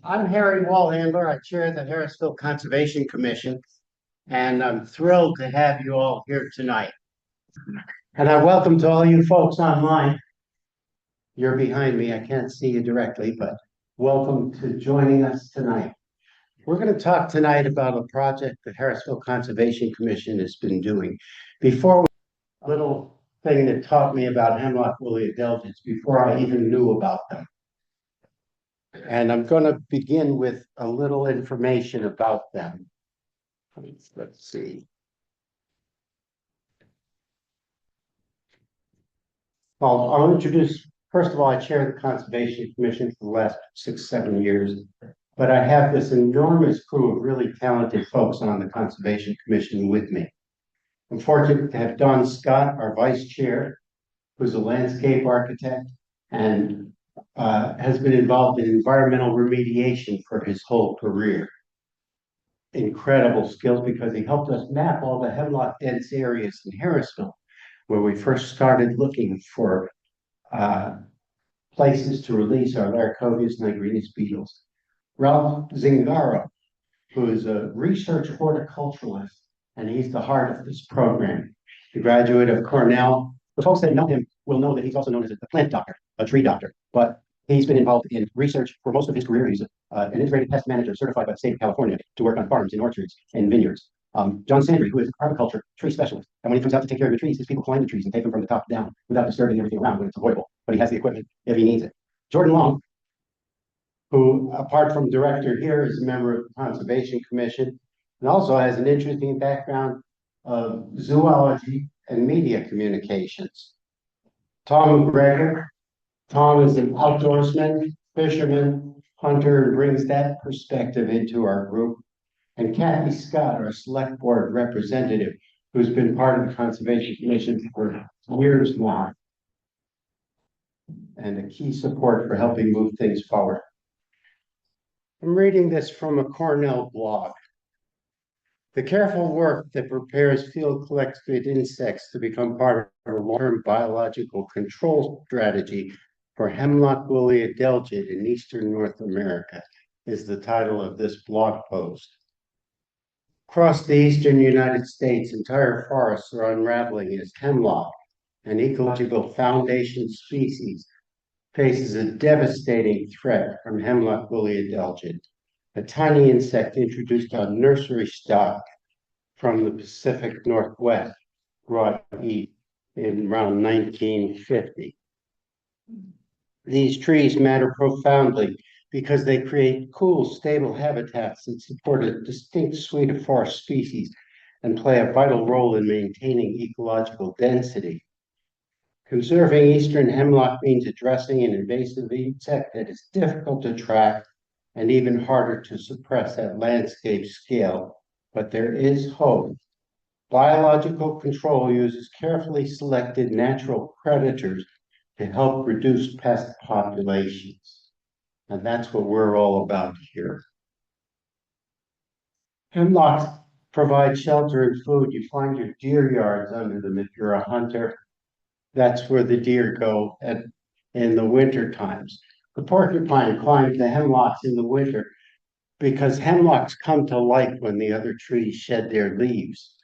I'm Harry Wallhandler. I chair the Harrisville Conservation Commission, and I'm thrilled to have you all here tonight. And I welcome to all you folks online. You're behind me. I can't see you directly, but welcome to joining us tonight. We're going to talk tonight about a project the Harrisville Conservation Commission has been doing. Before a little thing that taught me about Hemlock Woolly Adelgids before I even knew about them. And I'm going to begin with a little information about them. Let's see. I'll introduce, first of all, I chair the Conservation Commission for the last 6-7 years, but I have this enormous crew of really talented folks on the Conservation Commission with me. I'm fortunate to have Don Scott, our vice chair, who's a landscape architect and has been involved in environmental remediation for his whole career. Incredible skills because he helped us map all the hemlock dense areas in Harrisville, where we first started looking for places to release our Laricobius Nigrinus beetles. Ralph Zingaro, who is a research horticulturalist, and he's the heart of this program. The graduate of Cornell. The folks that know him will know that he's also known as a plant doctor, a tree doctor, but he's been involved in research for most of his career. He's an integrated pest manager certified by the state of California to work on farms and orchards and vineyards. John Sandry, who is an arboriculture tree specialist. And when he comes out to take care of the trees, his people climb the trees and take them from the top down without disturbing everything around when it's avoidable. But he has the equipment if he needs it. Jordan Long, who, apart from director here, is a member of the Conservation Commission and also has an interesting background of zoology and media communications. Tom McGregor. Tom is an outdoorsman, fisherman, hunter, and brings that perspective into our group. And Kathy Scott, our select board representative, who's been part of the Conservation Commission for years now, and a key support for helping move things forward. I'm reading this from a Cornell blog. The careful work that prepares field collected insects to become part of a long-term biological control strategy for Hemlock Woolly Adelgid in eastern North America is the title of this blog post. Across the eastern United States, entire forests are unraveling as hemlock, an ecological foundation species, faces a devastating threat from Hemlock Woolly Adelgid, a tiny insect introduced on nursery stock from the Pacific Northwest, brought east in around 1950. These trees matter profoundly because they create cool, stable habitats that support a distinct suite of forest species and play a vital role in maintaining ecological density. Conserving eastern hemlock means addressing an invasive insect that is difficult to track and even harder to suppress at landscape scale, but there is hope. Biological control uses carefully selected natural predators to help reduce pest populations. And that's what we're all about here. Hemlocks provide shelter and food. You find your deer yards under them if you're a hunter. That's where the deer go in the winter times. The porcupine climbs the hemlocks in the winter because hemlocks come to light when the other trees shed their leaves.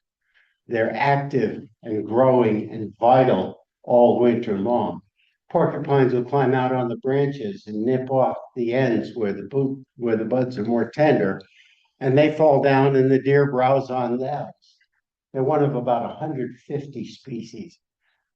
They're active and growing and vital all winter long. Porcupines will climb out on the branches and nip off the ends where the buds are more tender, and they fall down and the deer browse on those. They're one of about 150 species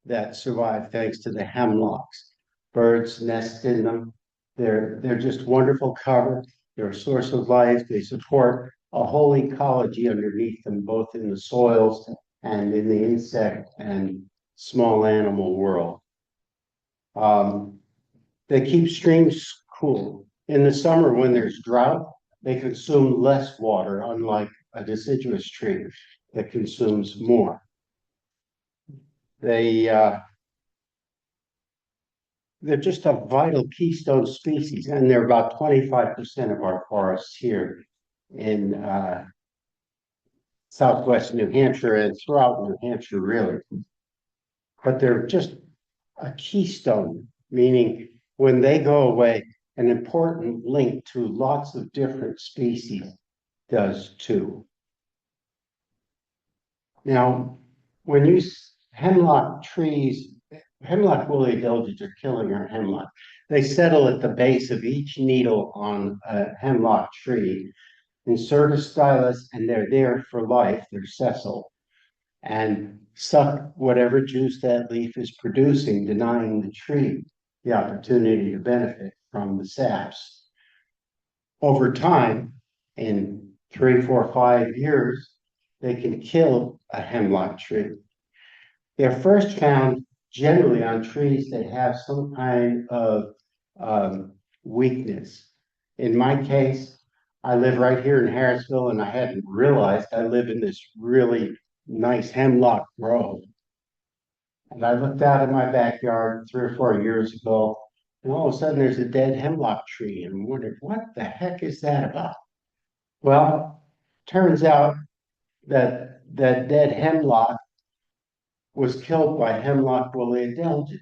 that survive thanks to the hemlocks. Birds nest in them. They're just wonderful cover. They're a source of life. They support a whole ecology underneath them, both in the soils and in the insect and small animal world. They keep streams cool. In the summer, when there's drought, they consume less water, unlike a deciduous tree that consumes more. They're just a vital keystone species, and they're about 25% of our forests here in southwest New Hampshire and throughout New Hampshire, really. But they're just a keystone, meaning when they go away, an important link to lots of different species does too. Now, when you hemlock trees, Hemlock Woolly Adelgids are killing our hemlock. They settle at the base of each needle on a hemlock tree, insert a stylus, and they're there for life. They're sessile, and suck whatever juice that leaf is producing, denying the tree the opportunity to benefit from the saps. Over time, in 3, 4, 5 years, they can kill a hemlock tree. They're first found generally on trees that have some kind of weakness. In my case, I live right here in Harrisville, and I hadn't realized I live in this really nice hemlock grove. And I looked out in my backyard 3 or 4 years ago, and all of a sudden there's a dead hemlock tree, and I wondered, what the heck is that about? Well, turns out that that dead hemlock was killed by Hemlock Woolly Adelgid.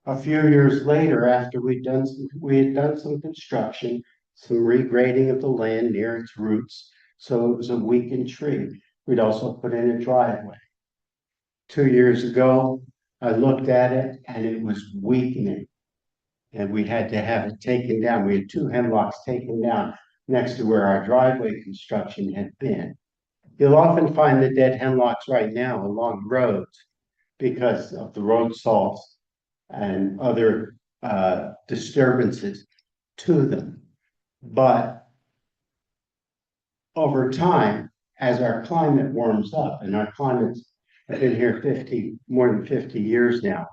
A few years later, after we had done some construction, some regrading of the land near its roots, so it was a weakened tree. We'd also put in a driveway. 2 years ago, I looked at it and it was weakening, and we had to have it taken down. We had 2 hemlocks taken down next to where our driveway construction had been. You'll often find the dead hemlocks right now along roads because of the road salts and other disturbances to them. But over time, as our climate warms up, and our climate's been here more than 50 years now,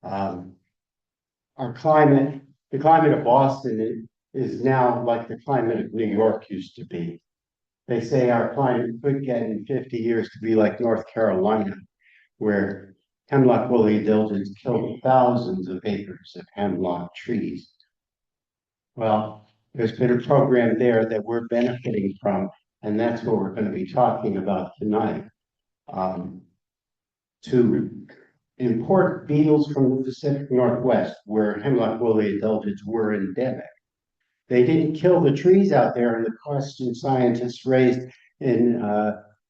our climate, the climate of Boston is now like the climate of New York used to be. They say our climate could get in 50 years to be like North Carolina, where Hemlock Woolly Adelgids killed thousands of acres of hemlock trees. Well, there's been a program there that we're benefiting from, and that's what we're going to be talking about tonight. To import beetles from the Pacific Northwest, where Hemlock Woolly Adelgids were endemic. They didn't kill the trees out there, and the question scientists raised in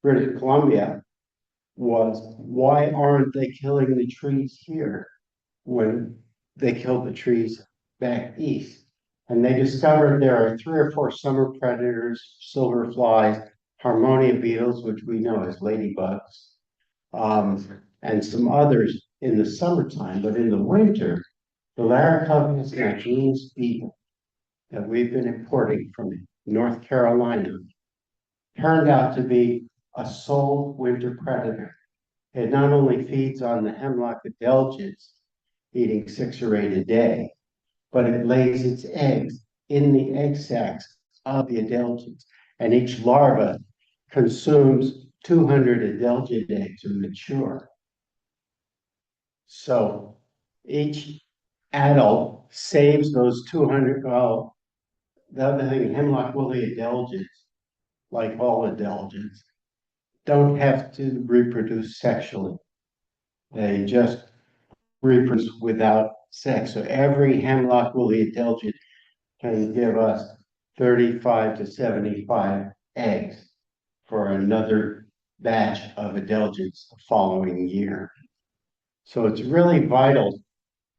British Columbia was, why aren't they killing the trees here when they killed the trees back east? And they discovered there are 3 or 4 summer predators, silver flies, harmonia beetles, which we know as ladybugs, and some others in the summertime. But in the winter, the Laricobius Nigrinus beetle that we've been importing from North Carolina turned out to be a sole winter predator. It not only feeds on the Hemlock Adelgids, eating 6 or 8 a day, but it lays its eggs in the egg sacs of the Adelgids, and each larva consumes 200 Adelgid eggs to mature. So each adult saves those 200. Well, the other thing, Hemlock Woolly Adelgids, like all Adelgids, don't have to reproduce sexually. They just reproduce without sex. So every Hemlock Woolly Adelgid can give us 35 to 75 eggs for another batch of Adelgids the following year. So it's really vital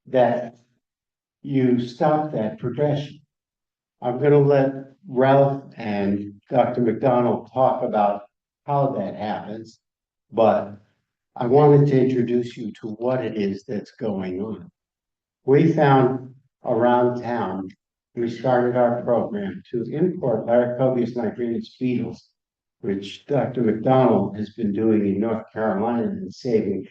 that you stop that progression. I'm going to let Ralph and Dr. McDonald talk about how that happens, but I wanted to introduce you to what it is that's going on. We found around town, we started our program to import Laricobius nigrinus beetles, which Dr. McDonald has been doing in North Carolina and saving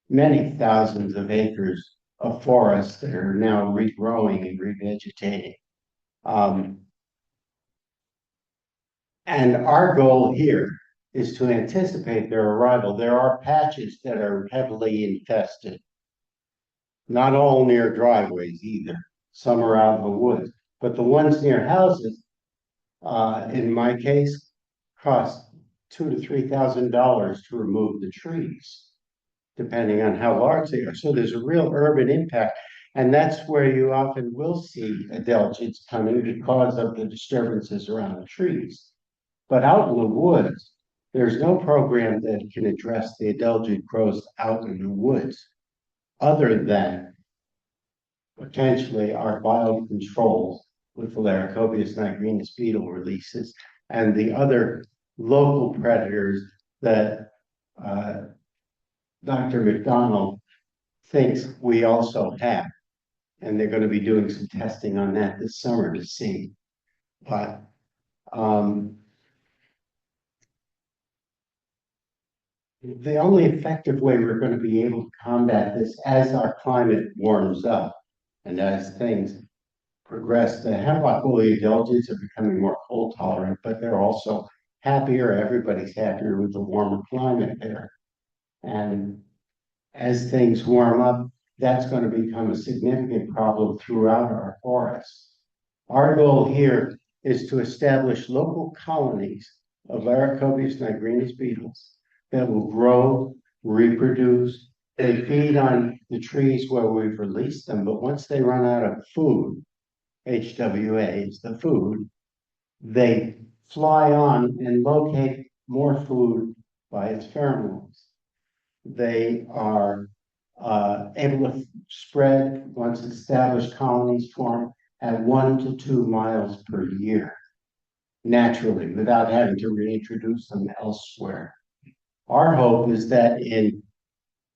many thousands of acres of forests that are now regrowing and revegetating. And our goal here is to anticipate their arrival. There are patches that are heavily infested, not all near driveways either. Some are out in the woods, but the ones near houses, in my case, cost $2,000 to $3,000 to remove the trees, depending on how large they are. So there's a real urban impact. And that's where you often will see adelgids coming because of the disturbances around the trees. But out in the woods, there's no program that can address the adelgid growth out in the woods other than potentially our biocontrols with the Laricobius nigrinus beetle releases and the other local predators that Dr. McDonald thinks we also have. And they're going to be doing some testing on that this summer to see. But the only effective way we're going to be able to combat this as our climate warms up and as things progress, the Hemlock Woolly Adelgids are becoming more cold tolerant, but they're also happier. Everybody's happier with the warmer climate there. And as things warm up, that's going to become a significant problem throughout our forests. Our goal here is to establish local colonies of Laricobius nigrinus beetles that will grow, reproduce. They feed on the trees where we've released them, but once they run out of food, HWA is the food, they fly on and locate more food by its pheromones. They are able to spread once established colonies form at 1 to 2 miles per year, naturally, without having to reintroduce them elsewhere. Our hope is that in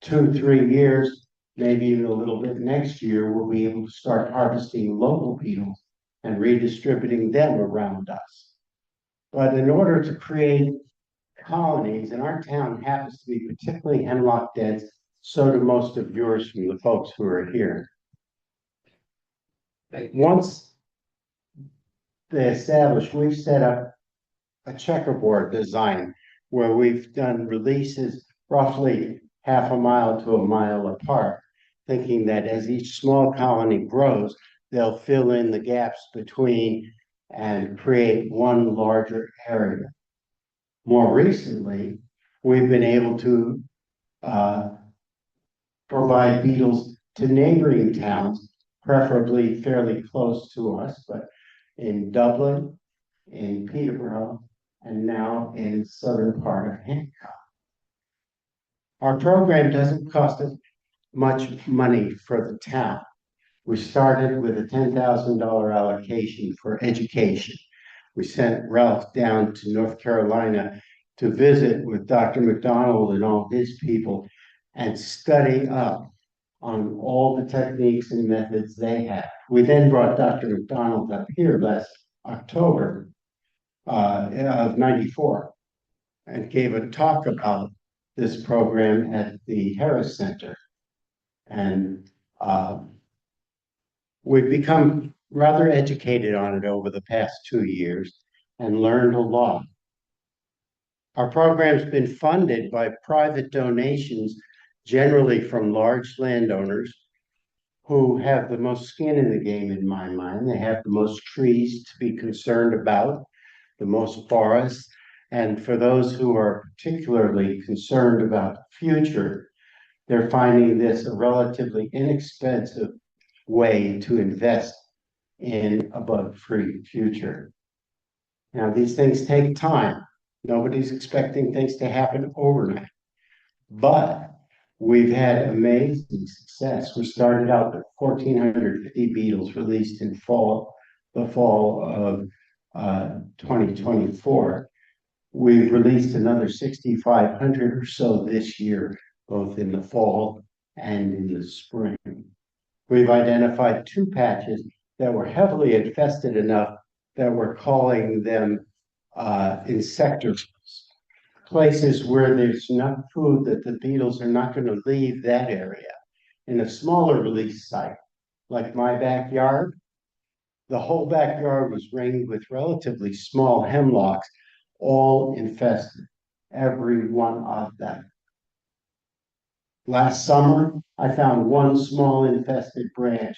2-3 years, maybe even a little bit next year, we'll be able to start harvesting local beetles and redistributing them around us. But in order to create colonies, and our town happens to be particularly hemlock dense, so do most of yours from the folks who are here. Once they establish, we've set up a checkerboard design where we've done releases roughly half a mile to a mile apart, thinking that as each small colony grows, they'll fill in the gaps between and create one larger area. More recently, we've been able to provide beetles to neighboring towns, preferably fairly close to us, but in Dublin, in Peterborough, and now in the southern part of Hancock. Our program doesn't cost us much money for the town. We started with a $10,000 allocation for education. We sent Ralph down to North Carolina to visit with Dr. McDonald and all his people and study up on all the techniques and methods they have. We then brought Dr. McDonald up here last October of '94 and gave a talk about this program at the Harris Center. And we've become rather educated on it over the past 2 years and learned a lot. Our program's been funded by private donations, generally from large landowners who have the most skin in the game, in my mind. They have the most trees to be concerned about, the most forests. And for those who are particularly concerned about the future, they're finding this a relatively inexpensive way to invest in a bug-free future. Now, these things take time. Nobody's expecting things to happen overnight, but we've had amazing success. We started out with 1,450 beetles released in the fall of 2024. We've released another 6,500 or so this year, both in the fall and in the spring. We've identified 2 patches that were heavily infested enough that we're calling them insectors, places where there's enough food that the beetles are not going to leave that area. In a smaller release site, like my backyard, the whole backyard was ringed with relatively small hemlocks, all infested, every one of them. Last summer, I found one small infested branch.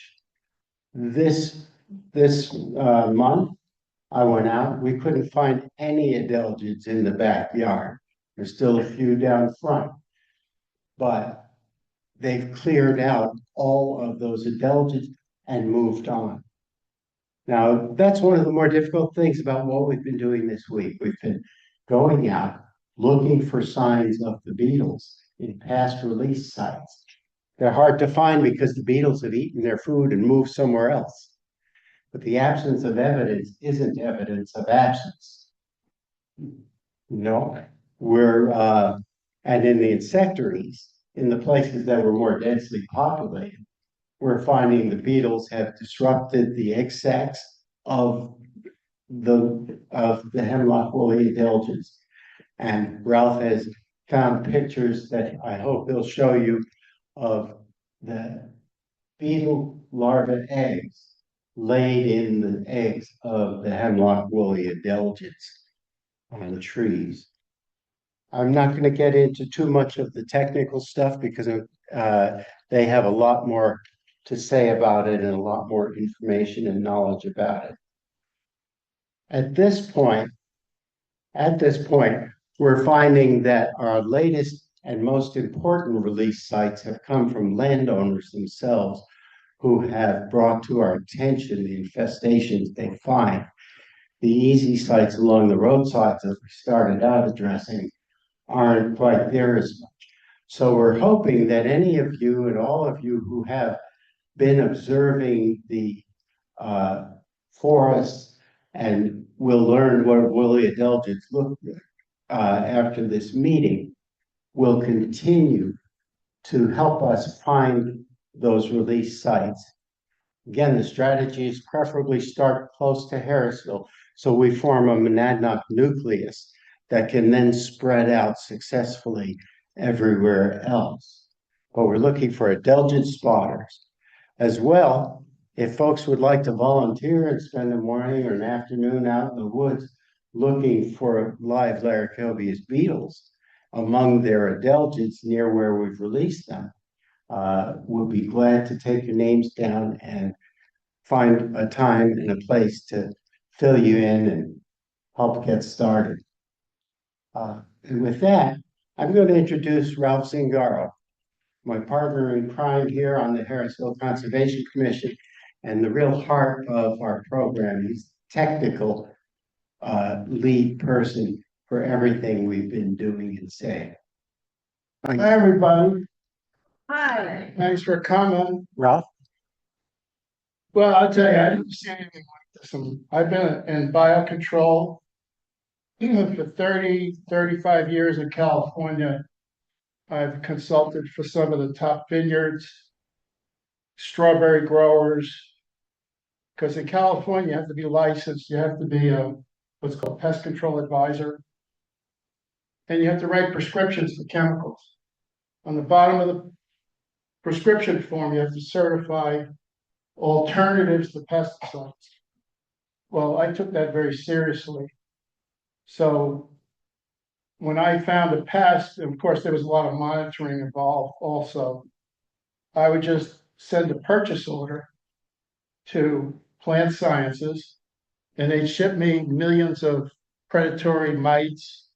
This month, I went out, we couldn't find any adelgids in the backyard. There's still a few down front, but they've cleared out all of those adelgids and moved on. Now, that's one of the more difficult things about what we've been doing this week. We've been going out, looking for signs of the beetles in past release sites. They're hard to find because the beetles have eaten their food and moved somewhere else. But the absence of evidence isn't evidence of absence. No, and in the insectaries, in the places that were more densely populated, we're finding the beetles have disrupted the egg sacs of the Hemlock Woolly Adelgid. And Ralph has found pictures that I hope he'll show you of the beetle larva eggs laid in the eggs of the Hemlock Woolly Adelgids on trees. I'm not going to get into too much of the technical stuff because they have a lot more to say about it and a lot more information and knowledge about it. At this point, we're finding that our latest and most important release sites have come from landowners themselves who have brought to our attention the infestations they find. The easy sites along the roadsides that we started out addressing aren't quite there as much. So we're hoping that any of you and all of you who have been observing the forests and will learn what woolly adelgids look like after this meeting will continue to help us find those release sites. Again, the strategy is preferably start close to Harrisville so we form a Monadnock nucleus that can then spread out successfully everywhere else. But we're looking for adelgid spotters. As well, if folks would like to volunteer and spend a morning or an afternoon out in the woods looking for live Laricobius beetles among their adelgids near where we've released them, we'll be glad to take your names down and find a time and a place to fill you in and help get started. And with that, I'm going to introduce Ralph Zingaro, my partner in crime here on the Harrisville Conservation Commission and the real heart of our program. He's technical lead person for everything we've been doing and saying. Hi, everybody. Hi. Thanks for coming. Ralph? Well, I'll tell you, I didn't see anything like this. I've been in biocontrol for 35 years in California. I've consulted for some of the top vineyards, strawberry growers, because in California, you have to be licensed. You have to be what's called pest control advisor. And you have to write prescriptions for chemicals. On the bottom of the prescription form, you have to certify alternatives to pesticides. Well, I took that very seriously. So when I found a pest, and of course there was a lot of monitoring involved also, I would just send a purchase order to Plant Sciences and they'd ship me millions of predatory mites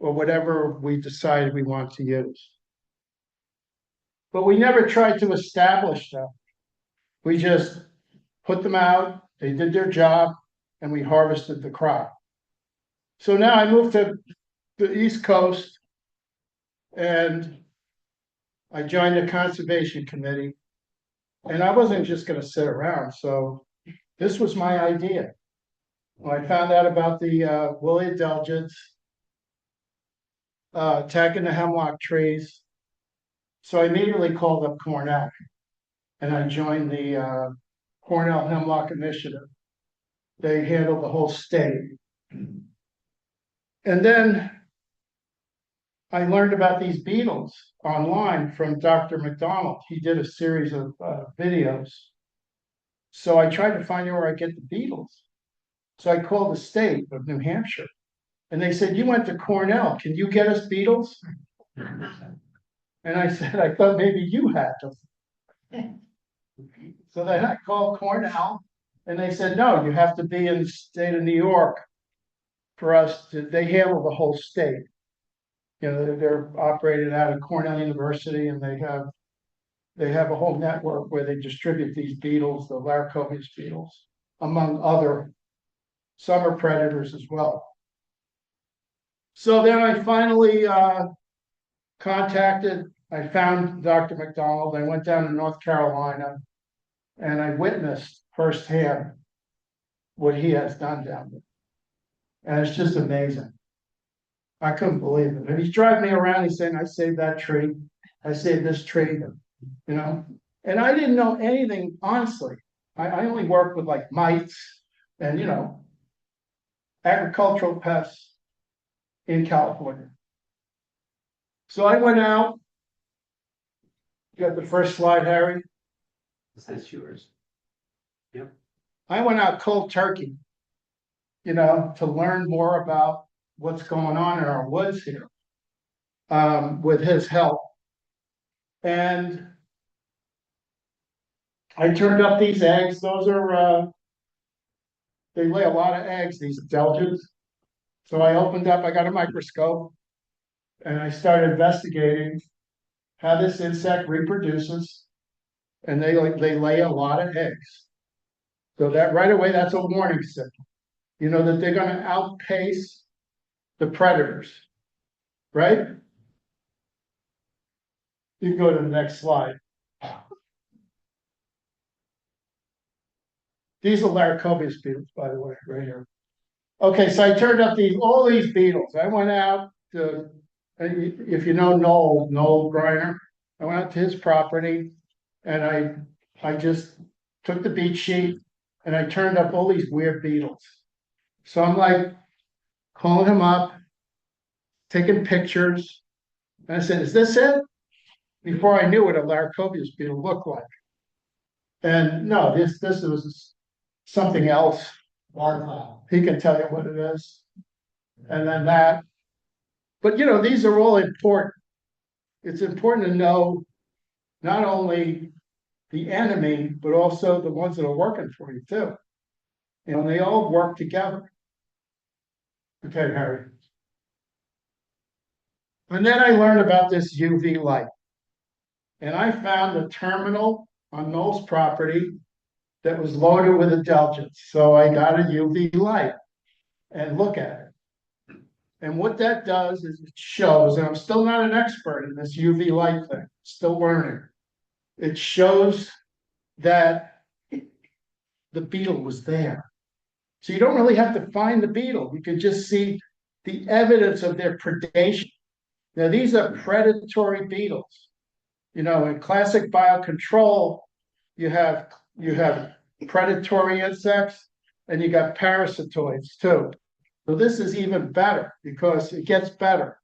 or whatever we decided we want to use. But we never tried to establish them. We just put them out, they did their job, and we harvested the crop. So now I moved to the East Coast and I joined the Conservation Committee. And I wasn't just going to sit around. So this was my idea. When I found out about the woolly adelgids attacking the hemlock trees, so I immediately called up Cornell and I joined the Cornell Hemlock Initiative. They handle the whole state. And then I learned about these beetles online from Dr. McDonald. He did a series of videos. So I tried to find out where I get the beetles. So I called the state of New Hampshire and they said, "You went to Cornell, can you get us beetles?" And I said, "I thought maybe you had them." So then I called Cornell and they said, "No, you have to be in the state of New York for us to," they handle the whole state. You know, they're operated out of Cornell University and they have they have a whole network where they distribute these beetles, the Laricobius beetles, among other summer predators as well. So then I finally I found Dr. McDonald. I went down to North Carolina and I witnessed firsthand what he has done down there. And it's just amazing. I couldn't believe it. And he's driving me around, he's saying, I saved that tree, I saved this tree, you know. And I didn't know anything, honestly. I only worked with like mites and, you know, agricultural pests in California. So I went out. You got the first slide, Harry? That's yours. Yep. I went out cold turkey, you know, to learn more about what's going on in our woods here, with his help. And I turned up these eggs. Those are, they lay a lot of eggs, these adelgids. So I opened up, I got a microscope, and I started investigating how this insect reproduces, and they lay a lot of eggs. So that right away, that's a warning signal. You know that they're going to outpace the predators, right? You can go to the next slide. These are Laricobius beetles, by the way, right here. Okay, so I turned up all these beetles. I went out to, if you know Noel Griner, I went out to his property and I just took the beat sheet and I turned up all these weird beetles. So I'm like calling him up, taking pictures. And I said, is this it? Before I knew what a Laricobius beetle looked like. And no, this was something else. He can tell you what it is. And then that. But you know, these are all important. It's important to know not only the enemy, but also the ones that are working for you too. You know, they all work together. Okay, Harry. And then I learned about this UV light. And I found a terminal on Noel's property that was loaded with adelgids. So I got a UV light and look at it. And what that does is it shows, and I'm still not an expert in this UV light thing, still learning. It shows that the beetle was there. So you don't really have to find the beetle. You can just see the evidence of their predation. Now, these are predatory beetles. You know, in classic biocontrol, you have predatory insects and you got parasitoids too. So this is even better because it gets better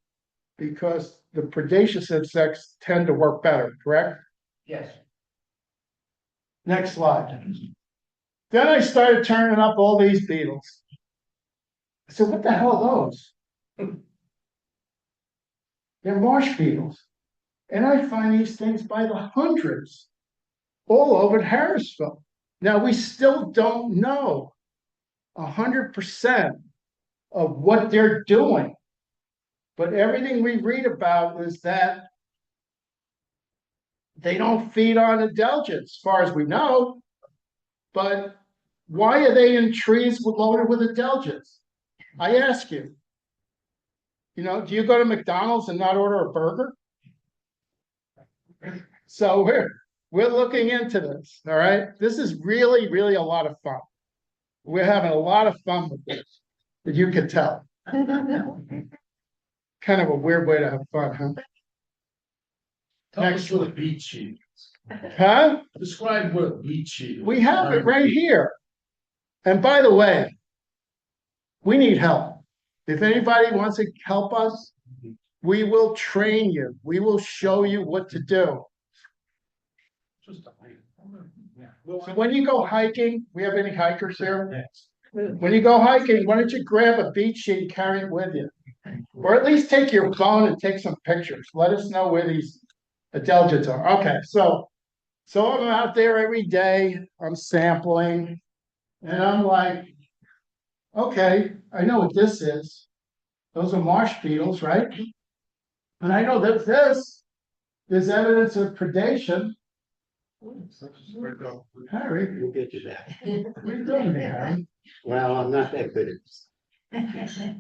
because the predaceous insects tend to work better, correct? Yes. Next slide. Then I started turning up all these beetles. I said, what the hell are those? They're marsh beetles. And I find these things by the hundreds all over Harrisville. Now, we still don't know 100% of what they're doing. But everything we read about is that they don't feed on adelgids, as far as we know. But why are they in trees loaded with adelgids? I ask you. You know, do you go to McDonald's and not order a burger? So we're looking into this, all right? This is really, really a lot of fun. We're having a lot of fun with this, as you can tell. Kind of a weird way to have fun, huh? Next with a beat sheet. Huh? Describe what a beat sheet is. We have it right here. And by the way, we need help. If anybody wants to help us, we will train you. We will show you what to do. Just a hike. Yeah. So when you go hiking, we have any hikers here? Yes. When you go hiking, why don't you grab a beat sheet and carry it with you? Or at least take your phone and take some pictures. Let us know where these adelgids are. Okay, so I'm out there every day. I'm sampling. And I'm like, okay, I know what this is. Those are marsh beetles, right? And I know that there's evidence of predation Harry, We'll get you that. what are you doing there, Harry? Well, I'm not that good at this.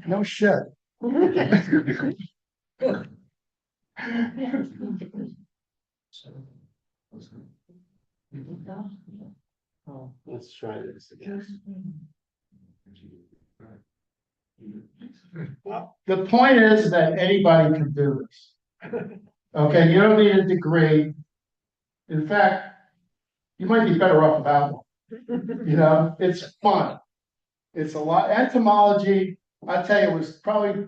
No shit. Let's try this again. The point is that anybody can do this. Okay, you don't need a degree. In fact, you might be better off without one. You know, it's fun. It's a lot. Entomology, I tell you, was probably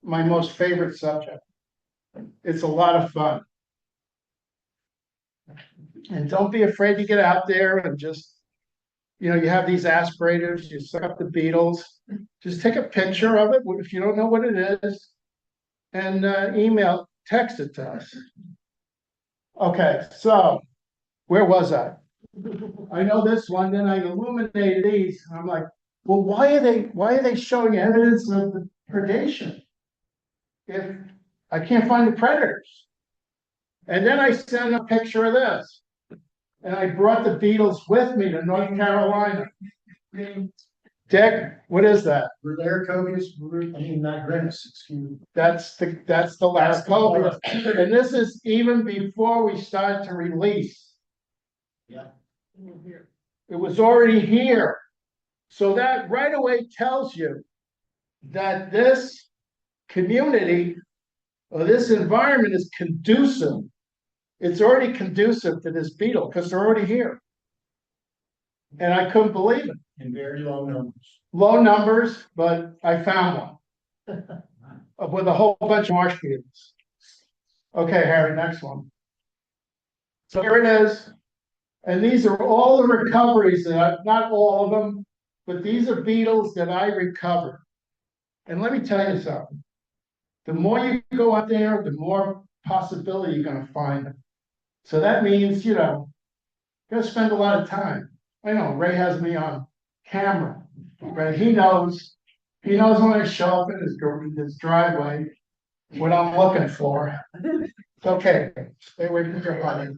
my most favorite subject. It's a lot of fun. And don't be afraid to get out there and just, you know, you have these aspirators, you suck up the beetles. Just take a picture of it if you don't know what it is, and text it to us. Okay, so where was I? I know this one, then I illuminated these. And I'm like, well, why are they showing evidence of the predation if I can't find the predators? And then I sent a picture of this. And I brought the beetles with me to North Carolina. Dick, what is that? Laricobius, Nigrinus, excuse me. That's the Laricobius. And this is even before we start to release. Yeah. It was already here. So that right away tells you that this community or this environment is conducive. It's already conducive to this beetle because they're already here. And I couldn't believe it. In very low numbers. Low numbers, but I found one with a whole bunch of marsh beetles. Okay, Harry, next one. So here it is. And these are all the recoveries not all of them, but these are beetles that I recovered. And let me tell you something. The more you go out there, the more possibility you're going to find them. So that means, you know, you're going to spend a lot of time. I know Ray has me on camera, right? He knows when I show up in his driveway what I'm looking for. Okay, stay away from your honey.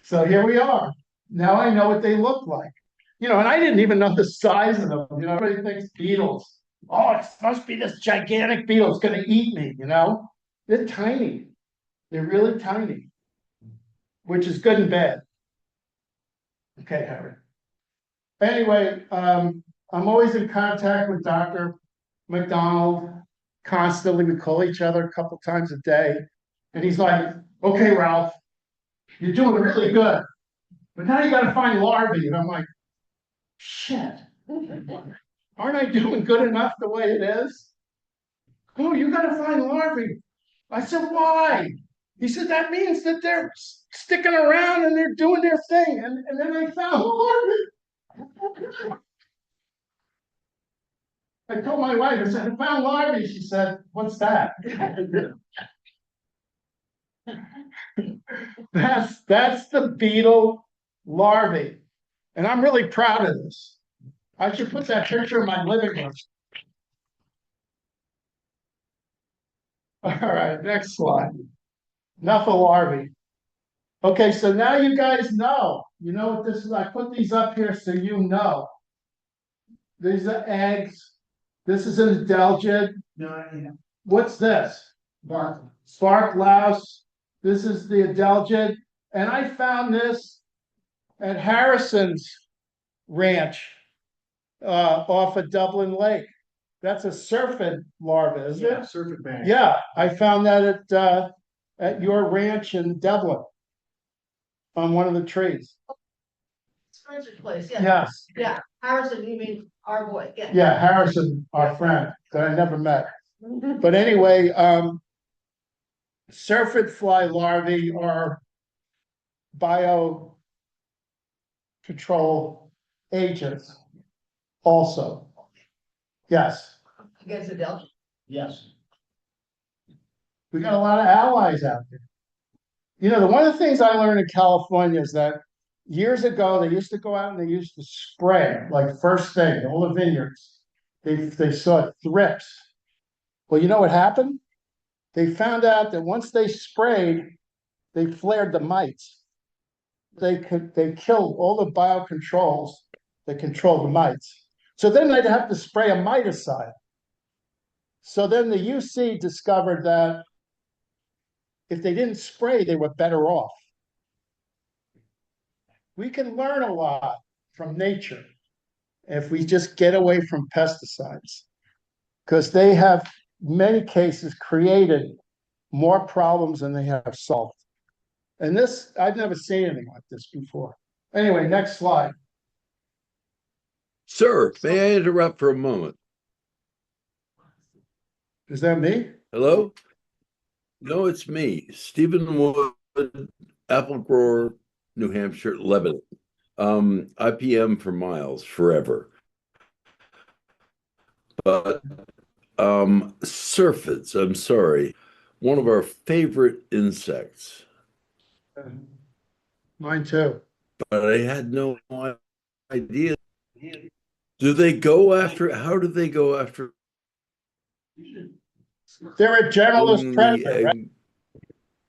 So here we are. Now I know what they look like. You know, and I didn't even know the size of them. You know, everybody thinks beetles. Oh, it must be this gigantic beetle. It's going to eat me, you know? They're tiny. They're really tiny, which is good and bad. Okay, Harry. Anyway, I'm always in contact with Dr. McDonald constantly. We call each other a couple times a day. And he's like, okay, Ralph, you're doing really good. But now you got to find larvae. And I'm like, shit. Aren't I doing good enough the way it is? Oh, you got to find larvae. I said, why? He said, that means that they're sticking around and they're doing their thing. And then I found larvae. I told my wife, I said, I found larvae. She said, what's that? That's the beetle larvae. And I'm really proud of this. I should put that picture in my living room. All right, next slide. Enough of larvae. Okay, so now you guys know. You know what this is? I put these up here so you know. These are eggs. This is an Adelgid. What's this? Bark louse. This is the Adelgid. And I found this at Harrison's ranch off of Dublin Lake. That's a syrphid larva, isn't it? Surface bag. Yeah, I found that at your ranch in Dublin on one of the trees. Spencer's place, yeah. Yes, Yeah, Harrison, you mean our boy, yeah. yeah, Harrison, our friend that I never met. But anyway, syrphid fly larvae are bio control agents also. Yes, Against the Delta. Yes. we got a lot of allies out there. You know, one of the things I learned in California is that years ago, they used to go out and they used to spray, like first thing, all the vineyards. They saw thrips. Well, you know what happened? They found out that once they sprayed, they flared the mites. They killed all the biocontrols that control the mites. So then they'd have to spray a miticide. So then the UC discovered that if they didn't spray, they were better off. We can learn a lot from nature if we just get away from pesticides, because they have, many cases, created more problems than they have solved. And this, I've never seen anything like this before. Anyway, next slide. Sir, may I interrupt for a moment? Is that me? Hello? No, it's me, Stephen Wood, apple grower, New Hampshire, Lebanon. IPM for miles, forever. But syrphids, I'm sorry, one of our favorite insects. Mine too. But I had no idea. Do they go after, how do they go after? They're a generalist predator, the, right?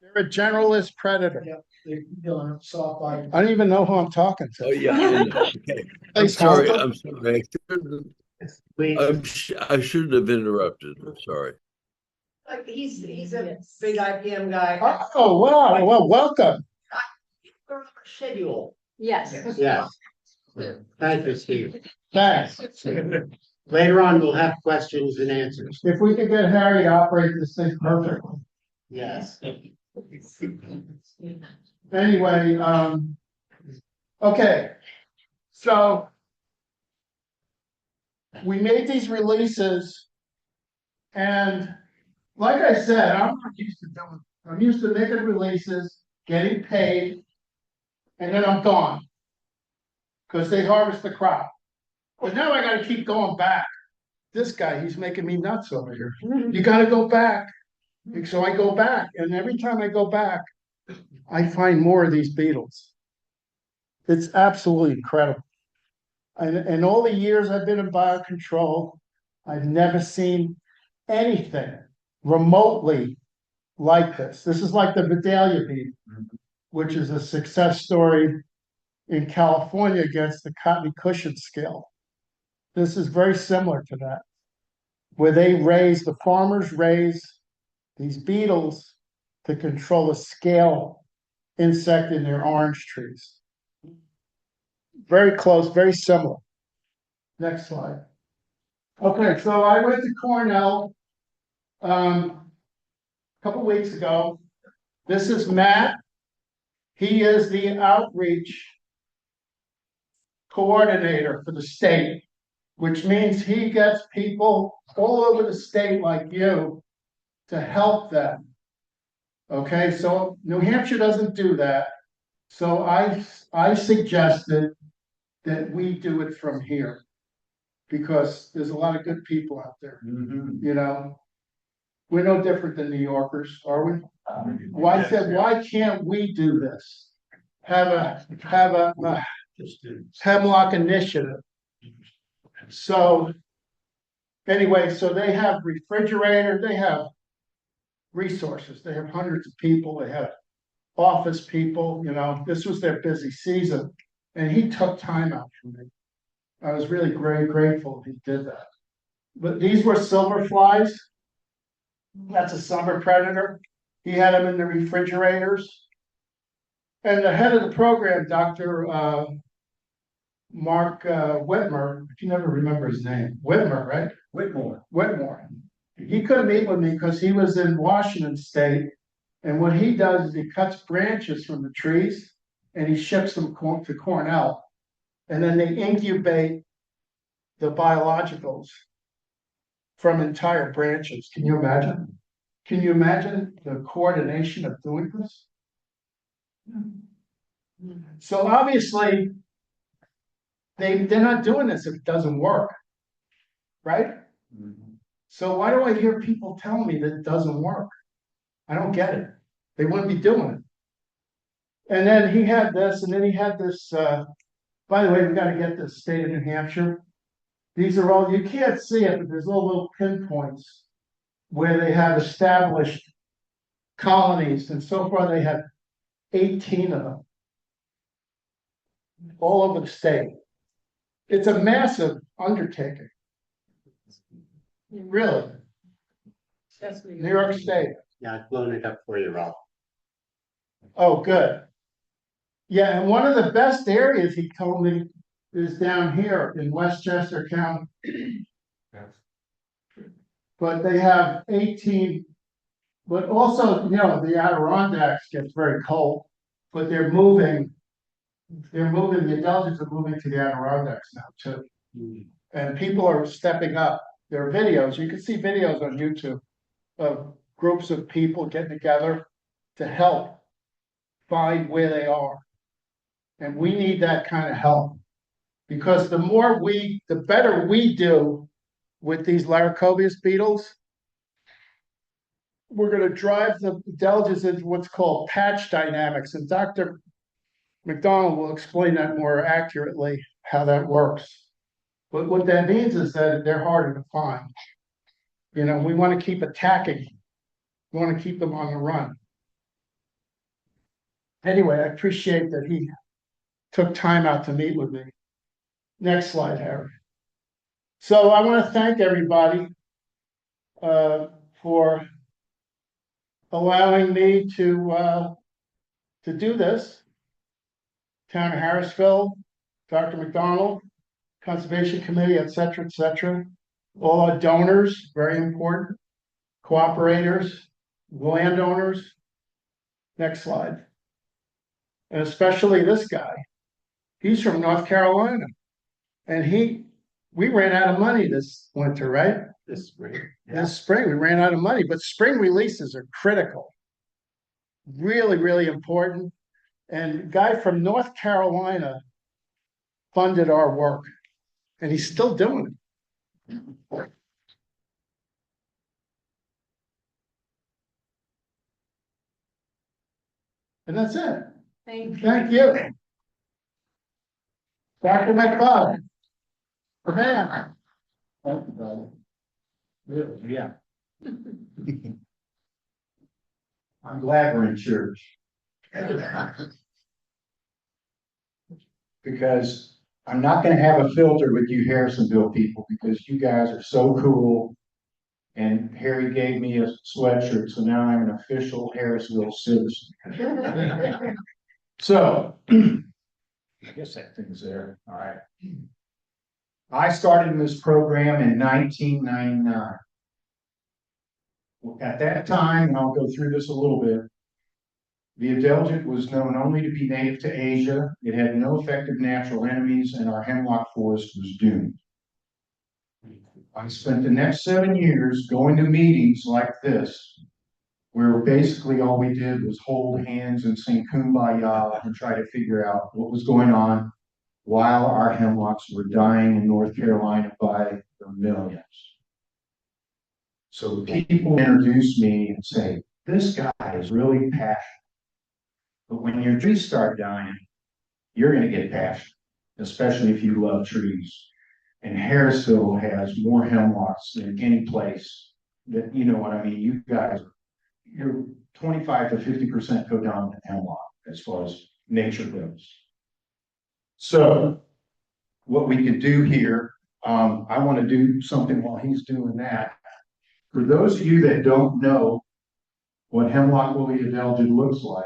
They're a generalist predator. Yeah, they're killing soft bite. I don't even know who I'm talking to. Oh, yeah, I know. Okay. I'm Thanks, sorry, Tom. I'm sorry. I shouldn't have interrupted. I'm sorry. Like, he's a big IPM guy. Oh, wow. Well, welcome. Schedule. Yes. Yes. Thank you, Steve. Thanks. Later on, we'll have questions and answers. If we could get Harry to operate this thing perfectly. Yes. Anyway, okay. So we made these releases, and like I said, I'm not used to doing, I'm used to making releases, getting paid, and then I'm gone. Because they harvest the crop. But now I gotta keep going back. This guy, he's making me nuts over here. You gotta go back. So I go back, and every time I go back, I find more of these beetles. It's absolutely incredible. And all the years I've been in biocontrol, I've never seen anything remotely like this. This is like the Vidalia beetle, which is a success story in California against the cottony cushion scale. This is very similar to that, where the farmers raise these beetles to control a scale insect in their orange trees. Very close, very similar. Next slide. Okay, so I went to Cornell a couple weeks ago. This is Matt. He is the outreach coordinator for the state, which means he gets people all over the state like you to help them. Okay, so New Hampshire doesn't do that. So I suggested that we do it from here, because there's a lot of good people out there. You know, we're no different than New Yorkers, are we? Well, I said, why can't we do this? Have a Hemlock Initiative. So anyway, so they have refrigerator, they have resources, they have hundreds of people, they have office people, you know, this was their busy season. And he took time out for me. I was really very grateful he did that. But these were silver flies. That's a summer predator. He had them in the refrigerators. And the head of the program, Dr. Mark Whitmer, I can never remember his name. Whitmer, right? Whitmore. He couldn't meet with me because he was in Washington State. And what he does is he cuts branches from the trees and he ships them to Cornell. And then they incubate the biologicals from entire branches. Can you imagine? Can you imagine the coordination of doing this? So obviously, they're not doing this if it doesn't work, right? So why do I hear people tell me that it doesn't work? I don't get it. They wouldn't be doing it. And then he had this, and then he had this, by the way, we got to get this state of New Hampshire. These are all, you can't see it, but there's all little pinpoints where they have established colonies, and so far they have 18 of them. All over the state. It's a massive undertaking. Really, New York State. Yeah, I've blown it up for you, Ralph. Oh, good. Yeah, and one of the best areas he told me is down here in Westchester County. But they have 18, but also, you know, the Adirondacks gets very cold, but they're moving, the Adelgids are moving to the Adirondacks now too. And people are stepping up. There are videos, you can see videos on YouTube of groups of people getting together to help find where they are. And we need that kind of help. Because the better we do with these Laricobius beetles, we're going to drive the Adelgids into what's called patch dynamics. And Dr. McDonald will explain that more accurately, how that works. But what that means is that they're harder to find. You know, we want to keep attacking. We want to keep them on the run. Anyway, I appreciate that he took time out to meet with me. Next slide, Harry. So I want to thank everybody for allowing me to do this. Town of Harrisville, Dr. McDonald, Conservation Committee, et cetera, all our donors, very important, cooperators, landowners. Next slide. And especially this guy. He's from North Carolina. And we ran out of money this winter, right? This spring. This spring, we ran out of money, but spring releases are critical. Really, really important. And a guy from North Carolina funded our work, and he's still doing it. And that's it. Thank you. Thank you. Dr. McBud. Man. Yeah. I'm glad we're in church. Because I'm not gonna have a filter with you Harrisonville people, because you guys are so cool. And Harry gave me a sweatshirt, so now I'm an official Harrisville citizen. So, I guess that thing's there, all right. I started this program in 1999. At that time, and I'll go through this a little bit, the Adelgid was known only to be native to Asia. It had no effective natural enemies, and our hemlock forest was doomed. I spent the next 7 years going to meetings like this, where basically all we did was hold hands and sing Kumbaya and try to figure out what was going on while our hemlocks were dying in North Carolina by the millions. So people introduce me and say, this guy is really passionate. But when your trees start dying, you're going to get passionate, especially if you love trees. And Harrisville has more hemlocks than any place that, you know what I mean? You guys, you're 25 to 50% codominant hemlock as far as nature goes. So what we could do here, I want to do something while he's doing that. For those of you that don't know what Hemlock Woolly Adelgid looks like,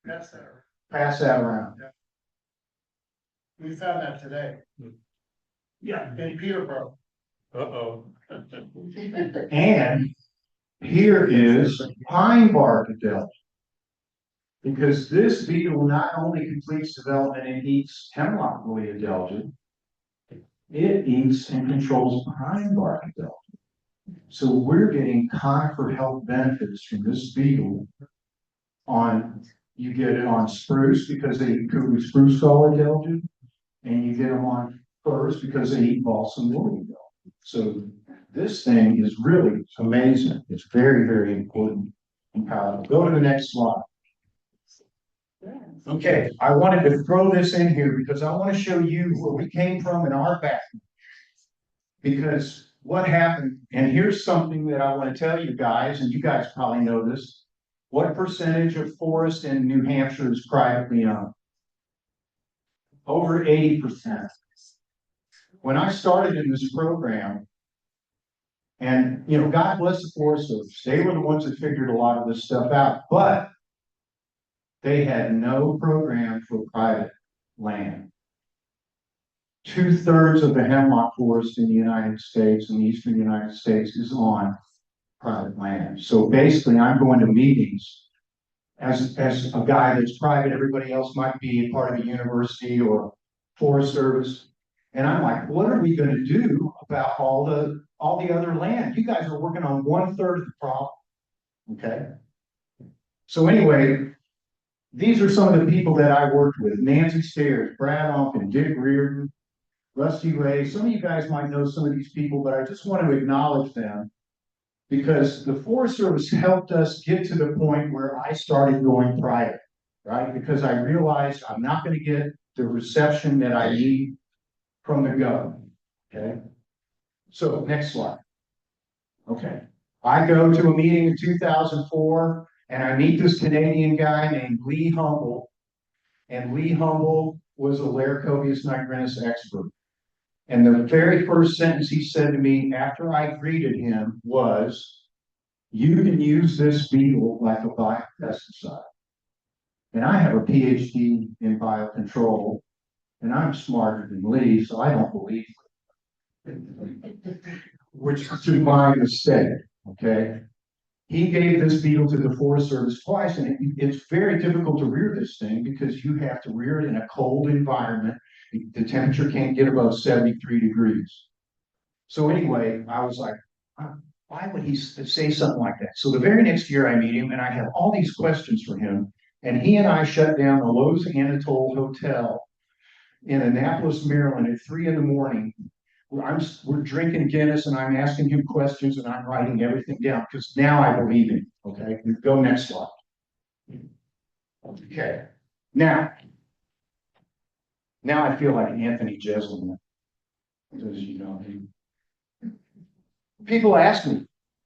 pass that around. Yeah. We found that today. Yeah, in Peterborough. And here is pine bark adelgid. Because this beetle not only completes development and eats Hemlock Woolly Adelgid, it eats and controls pine bark adelgid. So we're getting conifer health benefits from this beetle. You get it on spruce because they eat kudu spruce gall adelgid, and you get them on firs because they eat balsam woolly adelgid. So this thing is really amazing. It's very, very important and powerful. Go to the next slide. Okay, I wanted to throw this in here because I want to show you where we came from in our background. Because what happened, and here's something that I want to tell you guys, and you guys probably know this. What percentage of forest in New Hampshire is privately owned? Over 80%. When I started in this program, and you know, God bless the Forest Service, they were the ones that figured a lot of this stuff out, but they had no program for private land. 2/3 of the hemlock forest in the United States, in the eastern United States, is on private land. So basically, I'm going to meetings as a guy that's private. Everybody else might be part of a university or Forest Service. And I'm like, what are we going to do about all the other land? You guys are working on 1/3 of the problem. Okay. So anyway, these are some of the people that I worked with: Nancy Stairs, Brad Onken, Dick Reardon, Rusty Ray. Some of you guys might know some of these people, but I just want to acknowledge them because the Forest Service helped us get to the point where I started going private, right? Because I realized I'm not going to get the reception that I need from the government. Okay. So next slide. Okay. I go to a meeting in 2004 and I meet this Canadian guy named Lee Humble. And Lee Humble was a Laricobius nigrinus expert. And the very first sentence he said to me after I greeted him was, "You can use this beetle like a biopesticide." And I have a PhD in biocontrol, and I'm smarter than Lee, so I don't believe it. Which is my mistake, okay? He gave this beetle to the Forest Service twice, and it's very difficult to rear this thing because you have to rear it in a cold environment. The temperature can't get above 73 degrees. So anyway, I was like, why would he say something like that? So the very next year I meet him and I have all these questions for him. And he and I shut down the Lowe's Anatole Hotel in Annapolis, Maryland at 3 a.m. We're drinking Guinness and I'm asking him questions and I'm writing everything down because now I believe him. Okay, go next slide. Okay, now I feel like Anthony Jeselnik, because you know people ask me,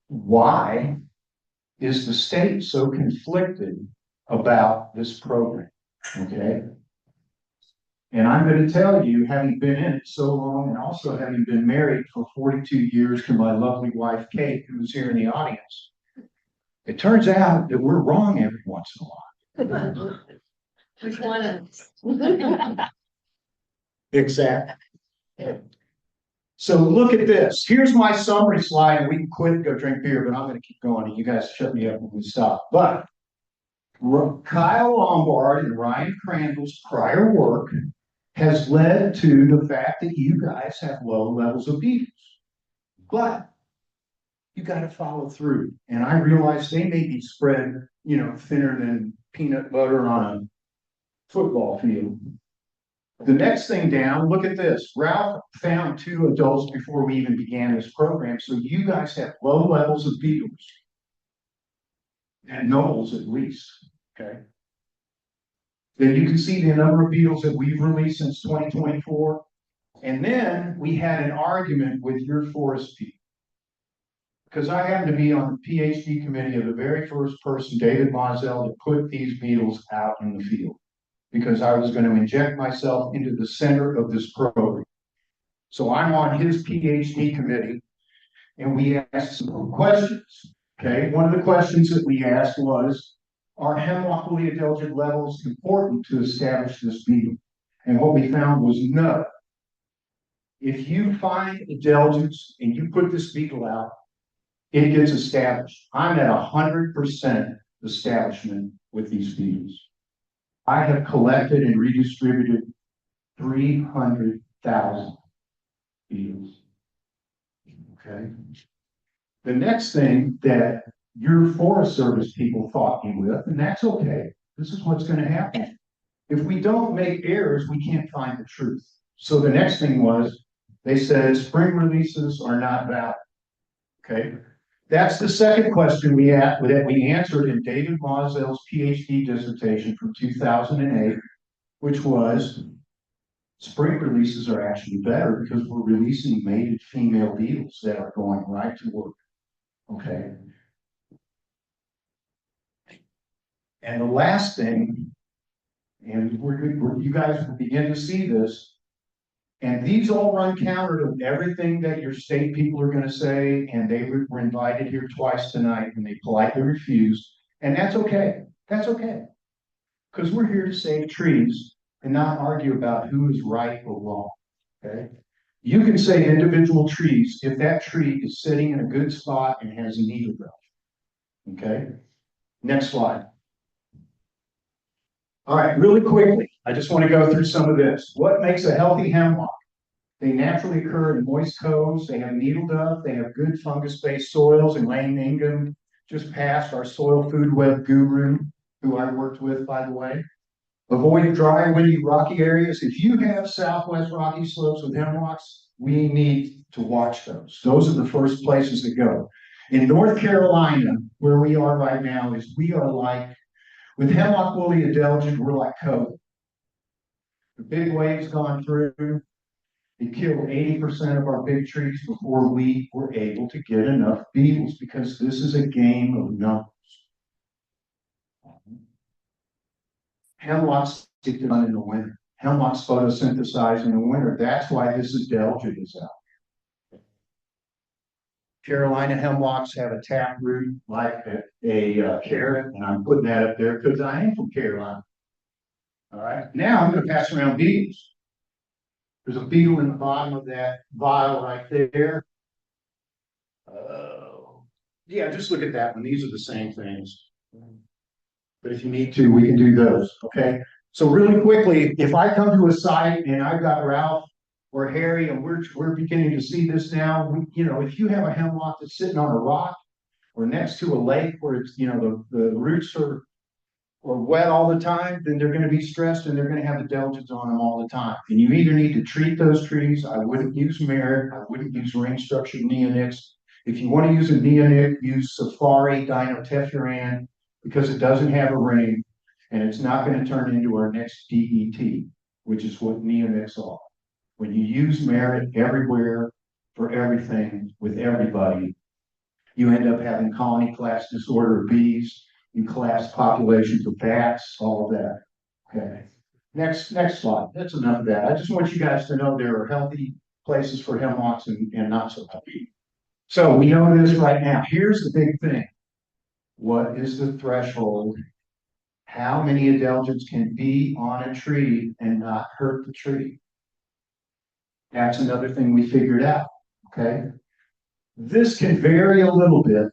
why is the state so conflicted about this program? Okay. And I'm going to tell you, having been in it so long and also having been married for 42 years to my lovely wife, Kate, who's here in the audience, it turns out that we're wrong every once in a while. Which one of us? Exactly. So look at this. Here's my summary slide, and we can quit and go drink beer, but I'm going to keep going, and you guys shut me up when we stop. But Kyle Lombard and Ryan Crandall's prior work has led to the fact that you guys have low levels of beetles. But you got to follow through. And I realize they may be spread, you know, thinner than peanut butter on a football field. The next thing down, look at this. Ralph found 2 adults before we even began this program. So you guys have low levels of beetles. And nobles at least. Okay. Then you can see the number of beetles that we've released since 2024. And then we had an argument with your forest people. Because I happened to be on the PhD committee of the very first person, David Moselle, to put these beetles out in the field. Because I was going to inject myself into the center of this program. So I'm on his PhD committee, and we asked some questions. Okay, one of the questions that we asked was, are Hemlock Woolly Adelgid levels important to establish this beetle? And what we found was no. If you find Adelgids and you put this beetle out, it gets established. I'm at 100% establishment with these beetles. I have collected and redistributed 300,000 beetles. Okay. The next thing that your Forest Service people fought me with, and that's okay. This is what's going to happen. If we don't make errors, we can't find the truth. So the next thing was, they said spring releases are not valid. Okay. That's the second question that we answered in David Moselle's PhD dissertation from 2008, which was spring releases are actually better because we're releasing mated female beetles that are going right to work. Okay. And the last thing, and you guys will begin to see this, and these all run counter to everything that your state people are going to say, and they were invited here twice tonight, and they politely refused, and that's okay. That's okay, because we're here to save trees and not argue about who is right or wrong. Okay, you can save individual trees if that tree is sitting in a good spot and has a needle growth. Okay, next slide. All right, really quickly, I just want to go through some of this. What makes a healthy hemlock? They naturally occur in moist coves. They have needle duct. They have good fungus-based soils. And Lane Ingham just passed, our soil food web guru, who I worked with, by the way. Avoid dry, windy, rocky areas. If you have southwest rocky slopes with hemlocks, we need to watch those. Those are the first places to go. In North Carolina, where we are right now, we are like, with Hemlock Woolly Adelgid, we're like COVID. The big wave's gone through. It killed 80% of our big trees before we were able to get enough beetles, because this is a game of numbers. Hemlocks get done in the winter. Hemlocks photosynthesize in the winter. That's why this Adelgid is out. Carolina hemlocks have a taproot like a carrot, and I'm putting that up there because I am from Carolina. All right, now I'm going to pass around beetles. There's a beetle in the bottom of that vial right there. Yeah, just look at that one. These are the same things. But if you need to, we can do those, okay? So really quickly, if I come to a site and I've got Ralph or Harry, and we're beginning to see this now, if you have a hemlock that's sitting on a rock or next to a lake where it's, the roots are wet all the time, then they're going to be stressed and they're going to have Adelgids on them all the time. And you either need to treat those trees. I wouldn't use merit. I wouldn't use ring structured neonics. If you want to use a neonic, use Safari Dinotefuran, because it doesn't have a ring and it's not going to turn into our next DET, which is what neonics are. When you use merit everywhere for everything with everybody, you end up having colony collapse disorder of bees, you collapse populations of bats, all of that. Okay. Next slide. That's enough of that. I just want you guys to know there are healthy places for hemlocks and not so healthy. So we know this right now. Here's the big thing. What is the threshold? How many Adelgids can be on a tree and not hurt the tree? That's another thing we figured out, okay? This can vary a little bit.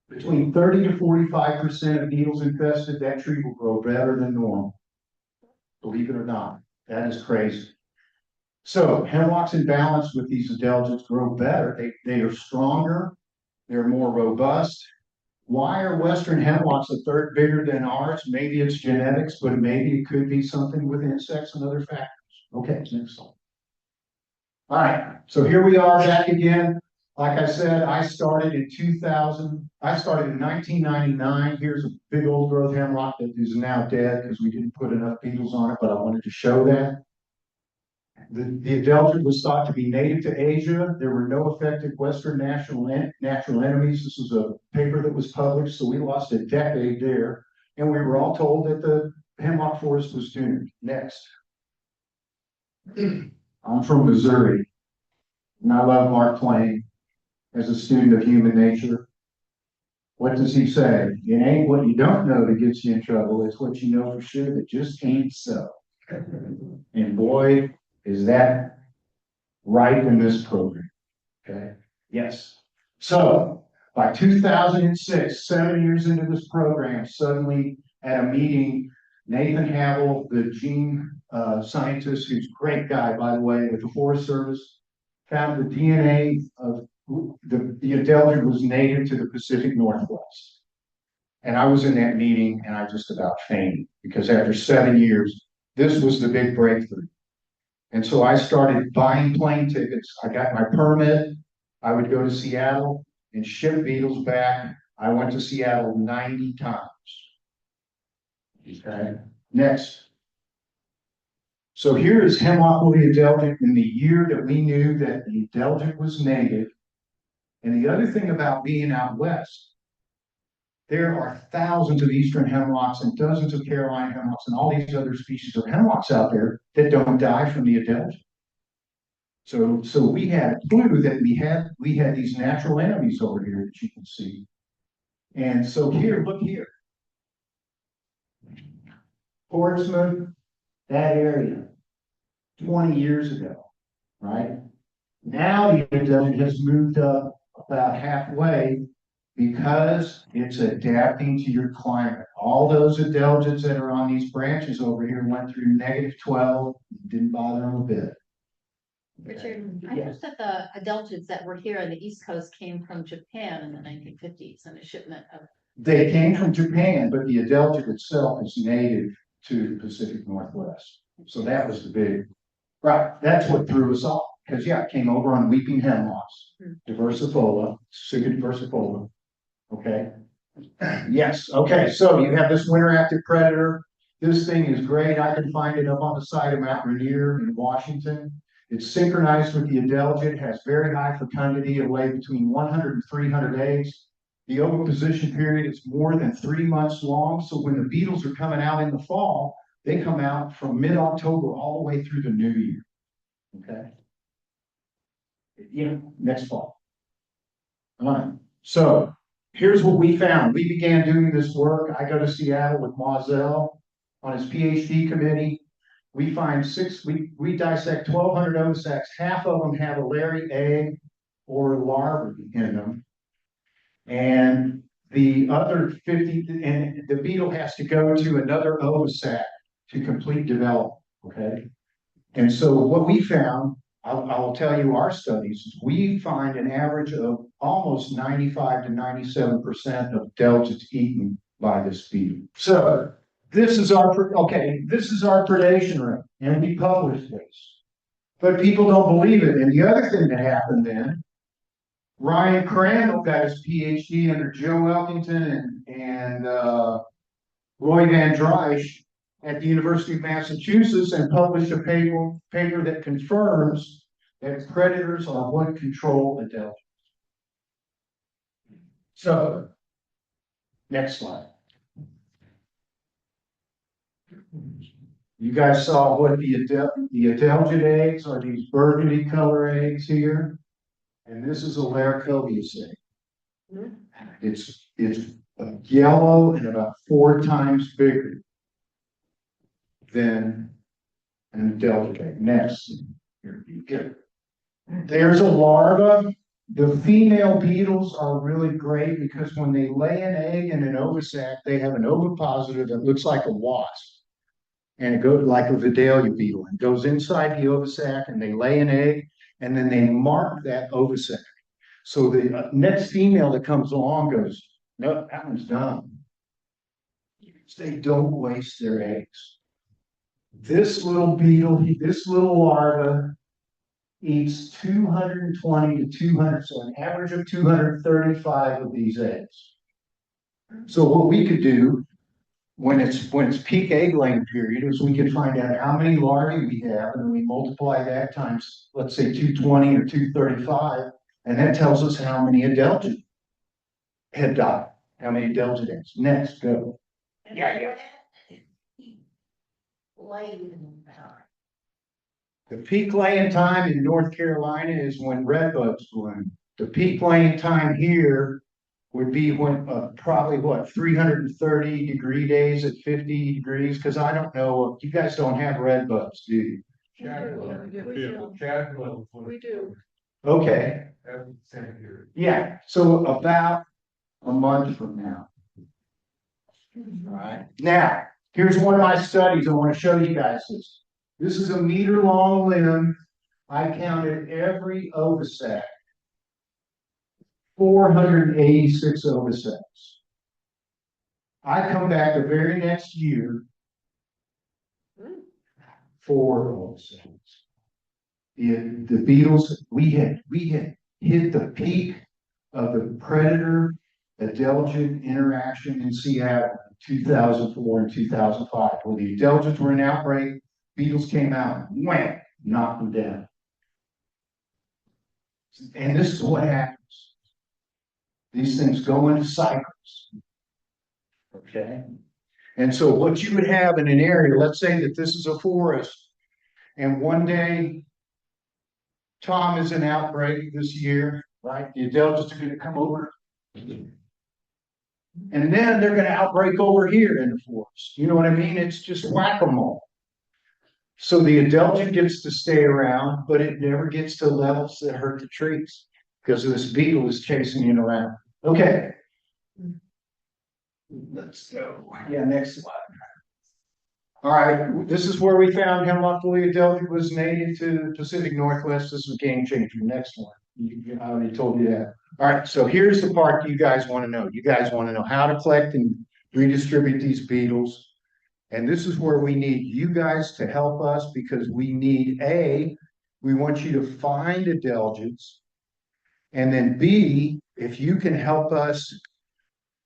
Between 30 to 45% of needles infested, that tree will grow better than normal. Believe it or not, that is crazy. So hemlocks in balance with these Adelgids grow better. They are stronger. They're more robust. Why are Western hemlocks a third bigger than ours? Maybe it's genetics, but maybe it could be something with insects and other factors. Okay, next slide. All right, so here we are back again. Like I said, I started in 2000. I started in 1999. Here's a big old growth hemlock that is now dead because we didn't put enough beetles on it, but I wanted to show that. The Adelgid was thought to be native to Asia. There were no effective Western natural enemies. This was a paper that was published, so we lost a decade there. And we were all told that the hemlock forest was doomed. Next. I'm from Missouri, and I love Mark Twain as a student of human nature. What does he say? It ain't what you don't know that gets you in trouble. It's what you know for sure that just ain't so. And boy, is that right in this program, okay? Yes. So by 2006, 7 years into this program, suddenly at a meeting, Nathan Havel, the gene scientist, who's a great guy, by the way, with the Forest Service, found the DNA of the Adelgid was native to the Pacific Northwest. And I was in that meeting and I just about fainted because after 7 years, this was the big breakthrough. And so I started buying plane tickets. I got my permit. I would go to Seattle and ship beetles back. I went to Seattle 90 times. Okay, next. So here is Hemlock Woolly Adelgid in the year that we knew that the Adelgid was native. And the other thing about being out west, There are thousands of eastern hemlocks and dozens of Carolina hemlocks and all these other species of hemlocks out there that don't die from the adelgid. So we had a clue that we had these natural enemies over here that you can see. And so here, look here. Portsmouth, that area, 20 years ago, right? Now the adelgid has moved up about halfway because it's adapting to your climate. All those adelgids that are on these branches over here went through -12, didn't bother them a bit. Richard, I Yes. noticed that the adelgids that were here on the East Coast came from Japan in the 1950s on a shipment of. They came from Japan, but the adelgid itself is native to the Pacific Northwest. So that was the big, right, that's what threw us off. Because yeah, it came over on weeping hemlocks, diversifolia, Siga diversifolia. Okay. Yes, okay, so you have this winter active predator. This thing is great. I can find it up on the side of Mount Rainier in Washington. It's synchronized with the adelgid, has very high fecundity, it lays between 100 and 300 eggs. The oviposition period is more than 3 months long. So when the beetles are coming out in the fall, they come out from mid-October all the way through the new year. Okay. Yeah, next fall. All right. So here's what we found. We began doing this work. I go to Seattle with Mazel on his PhD committee. We find we dissect 1,200 ovisacs. Half of them have a Larry egg or larvae in them. And the other 50, and the beetle has to go to another ovisac to complete development, okay? And so what we found, I'll tell you our studies, we find an average of almost 95 to 97% of adelgids eaten by this beetle. So this is our predation rate, and we published this. But people don't believe it. And the other thing that happened then, Ryan Crandall got his PhD under Joe Elkington and Roy Van Drysch at the University of Massachusetts and published a paper that confirms that predators are what control adelgids. So, next slide. You guys saw what the adelgid eggs are, these burgundy color eggs here. And this is a Laricobius egg. It's yellow and about 4 times bigger than an adelgid egg. Next, here you go. There's a larva. The female beetles are really great because when they lay an egg in an ovisac, they have an ovipositor that looks like a wasp. And it goes like a Vidalia beetle. It goes inside the ovisac and they lay an egg and then they mark that ovisac. So the next female that comes along goes, no, that one's done. They don't waste their eggs. This little beetle, this little larva eats 220 to 200, so an average of 235 of these eggs. So what we could do when it's peak egg laying period is we could find out how many larvae we have and we multiply that times, let's say 220 or 235, and that tells us how many adelgid had died, how many adelgid eggs. Next, go. Yeah. The peak laying time in North Carolina is when redbuds bloom. The peak laying time here would be when probably 330 degree days at 50 degrees, because I don't know, you guys don't have redbuds, do you? We do. Okay. Yeah, so about a month from now. All right. Now, here's one of my studies. I want to show you guys this. This is a 1-meter-long limb. I counted every ovisac. 486 ovisacs. I come back the very next year. 4 ovisacs. The beetles, we had hit the peak of the predator adelgid interaction in Seattle in 2004 and 2005, where the adelgids were in outbreak, beetles came out, wham, knocked them down. And this is what happens. These things go into cycles. Okay. And so what you would have in an area, let's say that this is a forest, and one day Tom is an outbreak this year, right? The Adelgids are gonna come over. And then they're gonna outbreak over here in the forest. You know what I mean? It's just whack-a-mole. So the Adelgid gets to stay around, but it never gets to levels that hurt the trees because this beetle is chasing it around. Okay. Let's go. Yeah, next slide. All right, this is where we found Hemlock Woolly Adelgid was native to the Pacific Northwest. This is a game changer. Next one. I already told you that. All right, so here's the part you guys want to know. You guys want to know how to collect and redistribute these beetles. And this is where we need you guys to help us because we need we want you to find Adelgids. And then B, if you can help us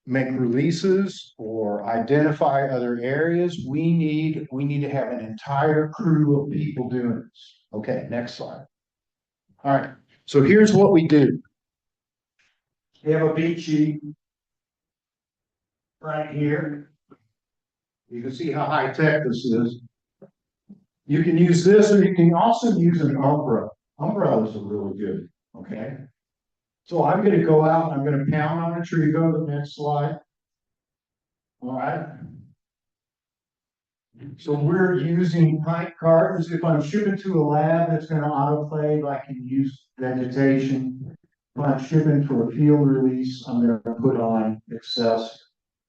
make releases or identify other areas, we need to have an entire crew of people doing this. Okay, next slide. All right, so here's what we do. We have a beat sheet right here. You can see how high tech this is. You can use this, or you can also use an umbrella. Umbrellas are really good, okay? So I'm gonna go out, I'm gonna pound on a tree, go to the next slide. All right. So we're using pint cartons. If I'm shipping to a lab that's gonna autoclave, I can use vegetation. If I'm shipping for a field release, I'm gonna put on excess.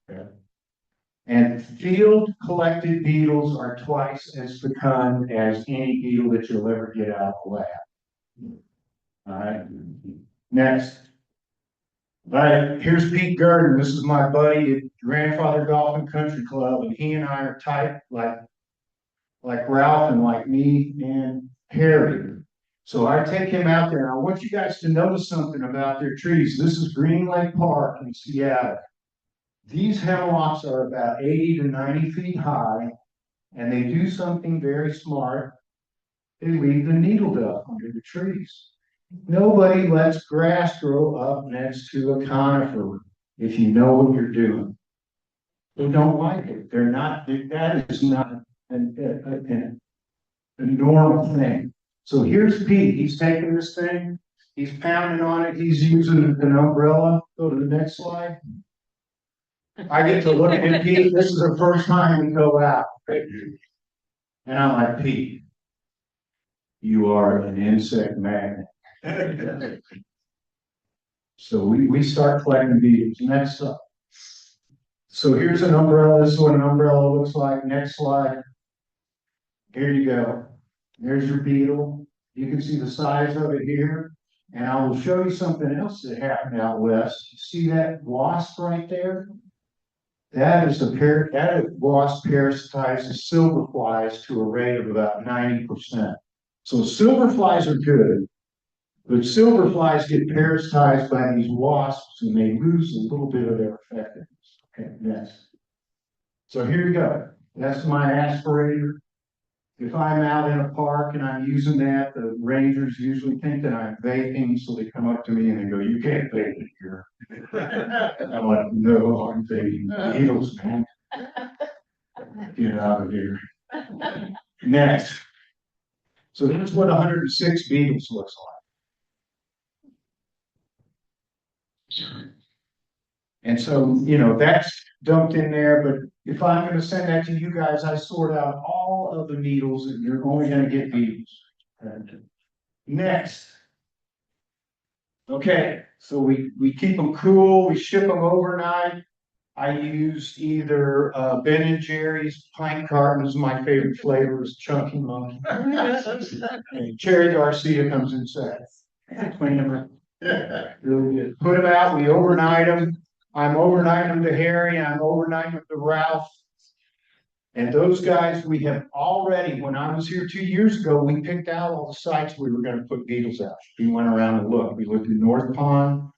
Okay. And field collected beetles are twice as fecund as any beetle that you'll ever get out of the lab. All right. Next. All right, here's Pete Gurdon. This is my buddy at Grandfather Golf and Country Club, and he and I are tight like Ralph and like me and Harry. So I take him out there, and I want you guys to notice something about their trees. This is Green Lake Park in Seattle. These hemlocks are about 80 to 90 feet high, and they do something very smart. They leave the needle duct under the trees. Nobody lets grass grow up next to a conifer if you know what you're doing. They don't like it. They're not, that is not a normal thing. So here's Pete. He's taking this thing, he's pounding on it, he's using an umbrella. Go to the next slide. I get to look at Pete. This is the first time we go out. And I'm like, Pete, you are an insect magnet. So we start collecting beetles. Next up. So here's an umbrella. This is what an umbrella looks like. Next slide. Here you go. There's your beetle. You can see the size of it here. And I will show you something else that happened out west. You see that wasp right there? That is that wasp parasitizes silver flies to a rate of about 90%. So silver flies are good, but silver flies get parasitized by these wasps and they lose a little bit of their effectiveness. Okay, next. So here you go. That's my aspirator. If I'm out in a park and I'm using that, the rangers usually think that I'm vaping, so they come up to me and they go, "You can't vape it here." I'm like, "No, I'm vaping beetles, man. Get out of here." Next. So this is what 106 beetles looks like. And so, you know, that's dumped in there, but if I'm going to send that to you guys, I sort out all of the needles and you're only going to get beetles. Next. Okay, so we keep them cool, we ship them overnight. I use either Ben and Jerry's pint cartons. My favorite flavor is Chunky Monkey. And Cherry Garcia comes in second. Clean them up. Really good. Put them out, we overnight them. I'm overnighting them to Harry, I'm overnighting them to Ralph. And those guys, we have already, when I was here 2 years ago, we picked out all the sites we were going to put beetles out. We went around and looked. We looked at North Pond,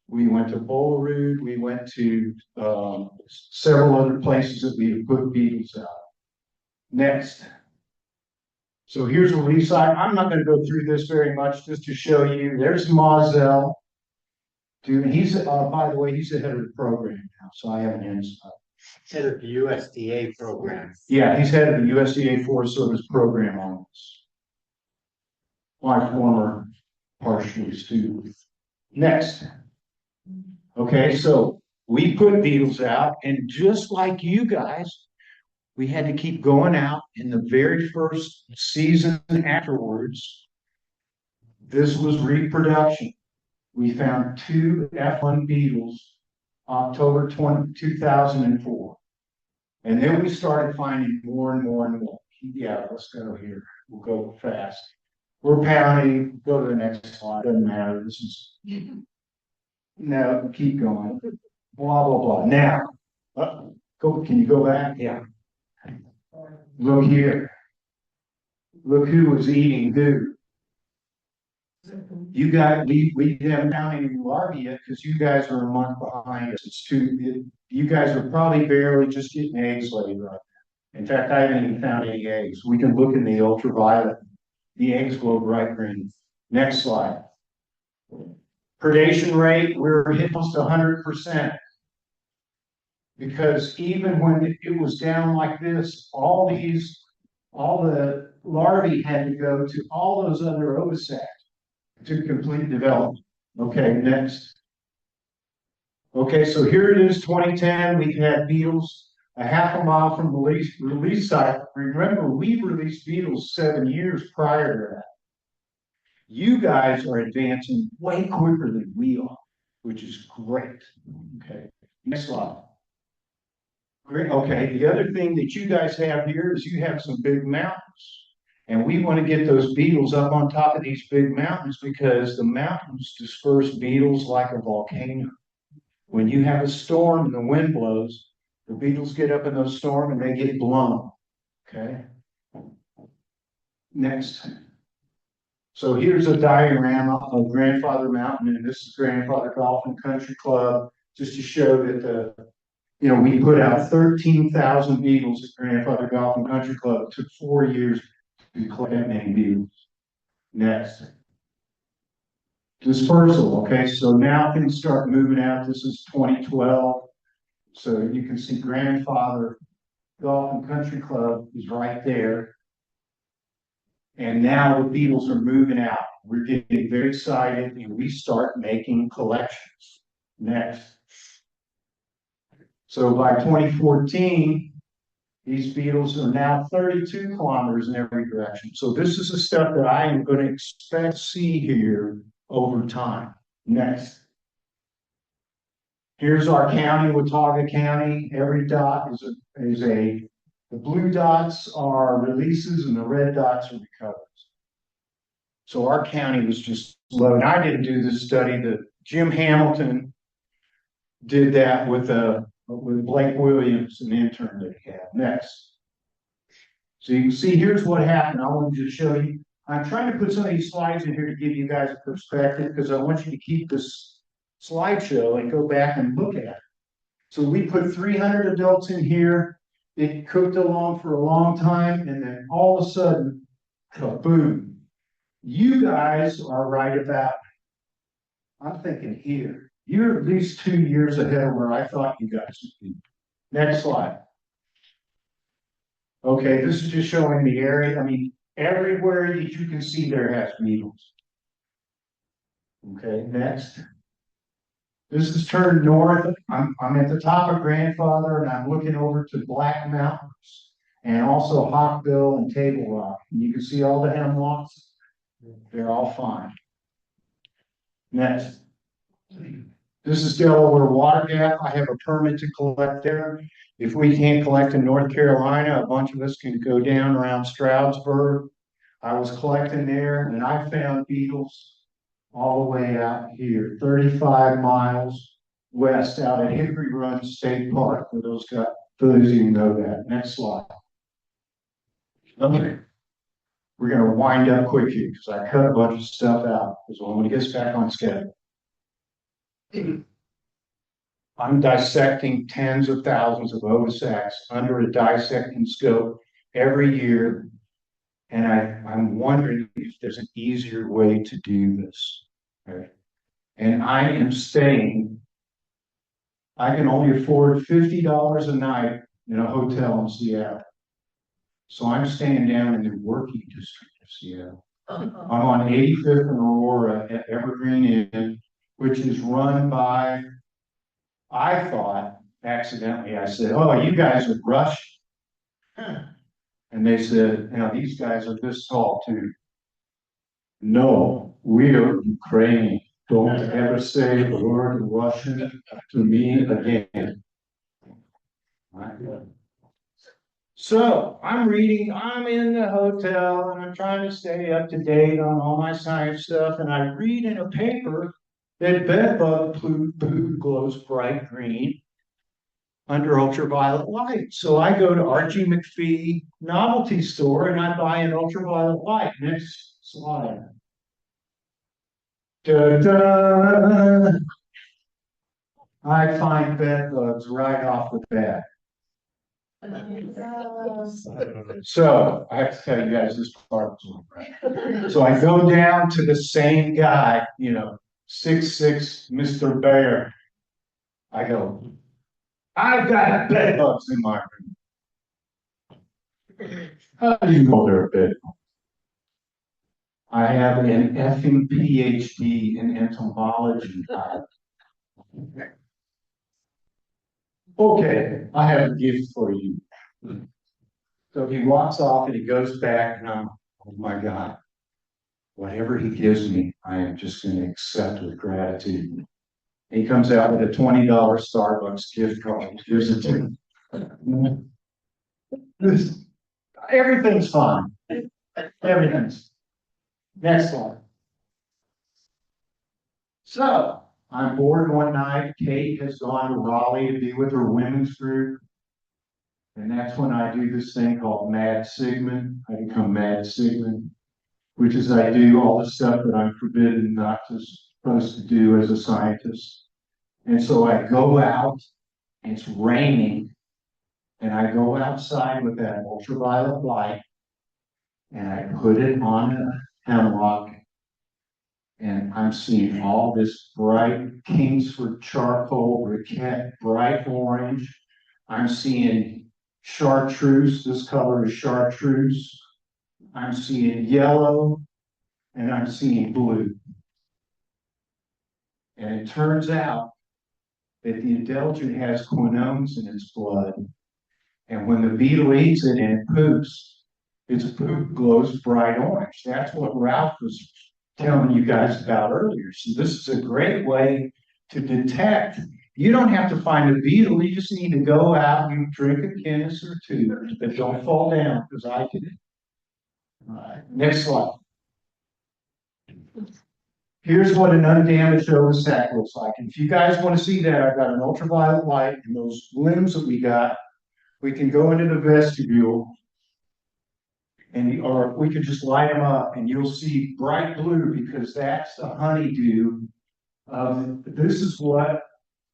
we went to Bolaroo, we went to several other places that we have put beetles out. Next. So here's a release site. I'm not going to go through this very much just to show you. There's Moselle. Dude, he's by the way, he's the head of the program now, so I have an insight. Head of the USDA program. Yeah, he's head of the USDA Forest Service program on this. My former partially student. Next. Okay, so we put beetles out, and just like you guys, we had to keep going out in the very first season afterwards. This was reproduction. We found 2 F1 beetles October 2004. And then we started finding more and more and more. Yeah, let's go here. We'll go fast. We're pounding. Go to the next slide. Doesn't matter. This is no. Keep going. Blah blah blah. Now, go. Can you go back? Yeah. Look here. Look who was eating who. You guys, we haven't found any larvae yet because you guys are a month behind us. It's too. You guys are probably barely just getting eggs laid right now. In fact, I haven't even found any eggs. We can look in the ultraviolet. The eggs glow bright green. Next slide. Predation rate, we're hitting almost 100%. Because even when it was down like this, all the larvae had to go to all those other ovisacs to complete development. Okay, next. Okay, so here it is, 2010. We've had beetles a half a mile from the release site. Remember, we released beetles 7 years prior to that. You guys are advancing way quicker than we are, which is great. Okay, next slide. Great. Okay, the other thing that you guys have here is you have some big mountains. And we want to get those beetles up on top of these big mountains because the mountains disperse beetles like a volcano. When you have a storm and the wind blows, the beetles get up in those storms and they get blown. Okay. Next. So here's a diagram of Grandfather Mountain, and this is Grandfather Golf and Country Club, just to show that we put out 13,000 beetles at Grandfather Golf and Country Club. It took 4 years to collect that many beetles. Next. Dispersal. Okay, so now things start moving out. This is 2012. So you can see Grandfather Golf and Country Club is right there. And now the beetles are moving out. We're getting very excited and we start making collections. Next. So by 2014, these beetles are now 32 kilometers in every direction. So this is the stuff that I am going to expect to see here over time. Next. Here's our county, Watauga County. Every dot the blue dots are releases and the red dots are recovers. So our county was just low. And I didn't do this study. Jim Hamilton did that with Blake Williams, an intern that he had. Next. So you can see here's what happened. I wanted to show you. I'm trying to put some of these slides in here to give you guys a perspective because I want you to keep this slideshow and go back and look at it. So we put 300 adults in here. It cooked along for a long time, and then all of a sudden, kaboom. You guys are right about, I'm thinking here. You're at least 2 years ahead of where I thought you guys would be. Next slide. Okay, this is just showing the area. I mean, everywhere that you can see there has beetles. Okay, next. This is turned north. I'm at the top of Grandfather and I'm looking over to Black Mountains and also Hawkbill and Table Rock. And you can see all the hemlocks. They're all fine. Next. This is Delaware Water Gap. I have a permit to collect there. If we can't collect in North Carolina, a bunch of us can go down around Stroudsburg. I was collecting there and I found beetles all the way out here, 35 miles west out at Hickory Run State Park, for those of you who know that. Next slide. Okay. We're going to wind up quick here because I cut a bunch of stuff out because I want to get back on schedule. I'm dissecting tens of thousands of ovisacs under a dissecting scope every year. And I'm wondering if there's an easier way to do this. Okay. And I am staying I can only afford $50 a night in a hotel in Seattle. So I'm staying down in the working district of Seattle. I'm on 85th and Aurora at Evergreen Inn, which is run by, I thought, accidentally, I said, oh, you guys are Russian. And they said, now these guys are this tall too. No, we are Ukrainian. Don't ever say the word Russian to me again. So I'm reading, I'm in the hotel and I'm trying to stay up to date on all my science stuff. And I read in a paper that bedbug food glows bright green under ultraviolet light. So I go to Archie McPhee novelty store and I buy an ultraviolet light. Next slide. Da-da! I find bed bugs right off the bat. So I have to tell you guys this part was right. So I go down to the same guy, 6'6" Mr. Bear. I go, I've got bed bugs in my room. How do you know they're bed bugs? I have an effing PhD in entomology. Okay, I have a gift for you. So he walks off and he goes back and I'm, oh my God, whatever he gives me, I am just going to accept with gratitude. And he comes out with a $20 Starbucks gift card. Here's it to me. Everything's fine. Everything's. Next slide. So I'm bored one night. Kate has gone to Raleigh to be with her women's group. And that's when I do this thing called Mad Sigmund. I become Mad Sigmund, which is I do all the stuff that I'm forbidden not to supposed to do as a scientist. And so I go out, it's raining, and I go outside with that ultraviolet light, and I put it on a hemlock, and I'm seeing all this bright Kingsford charcoal briquette, bright orange. I'm seeing chartreuse, this color is chartreuse. I'm seeing yellow, and I'm seeing blue. And it turns out that the adelgid has quinones in its blood. And when the beetle eats it and it poops, its poop glows bright orange. That's what Ralph was telling you guys about earlier. So this is a great way to detect. You don't have to find a beetle. You just need to go out and drink a Guinness or two, but don't fall down because I did it. All right, next slide. Here's what an undamaged ovisac looks like. And if you guys want to see that, I've got an ultraviolet light and those limbs that we got. We can go into the vestibule, or we could just light them up, and you'll see bright blue because that's the honeydew. This is what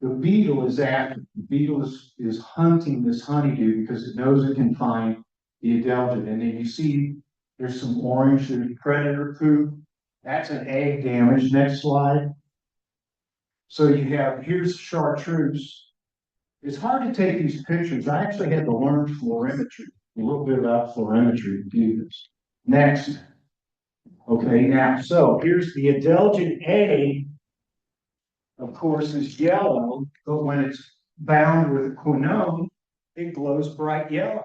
the beetle is after. The beetle is hunting this honeydew because it knows it can find the adelgid. And then you see there's some orange, there's predator poop. That's an egg damage. Next slide. So here's chartreuse. It's hard to take these pictures. I actually had to learn florimetry, a little bit about florimetry to do this. Next. Okay, now, so here's the adelgid egg, of course, is yellow, but when it's bound with a quinone, it glows bright yellow.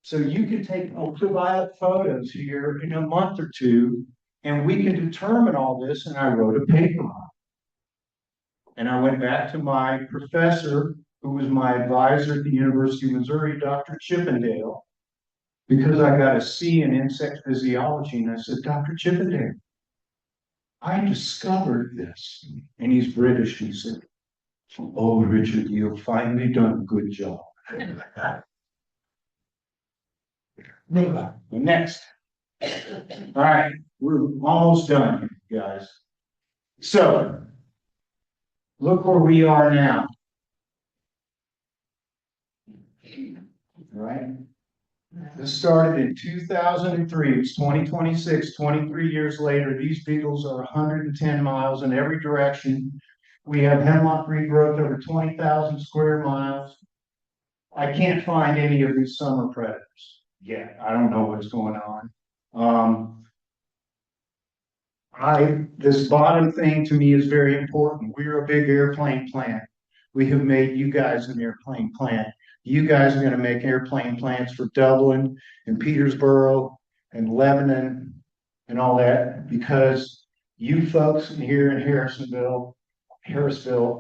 So you can take ultraviolet photos here in a month or two, and we can determine all this, and I wrote a paper on it. And I went back to my professor, who was my advisor at the University of Missouri, Dr. Chippendale, because I got a C in insect physiology. And I said, Dr. Chippendale, I discovered this. And he's British. He said, oh, Richard, you've finally done a good job. Next. All right, we're almost done, guys. So, look where we are now. All right. This started in 2003. It's 2026, 23 years later. These beetles are 110 miles in every direction. We have hemlock regrowth over 20,000 square miles. I can't find any of these summer predators yet. I don't know what's going on. This bottom thing to me is very important. We're a big airplane plant. We have made you guys an airplane plant. You guys are going to make airplane plants for Dublin and Peterborough and Lebanon and all that, because you folks here in Harrisville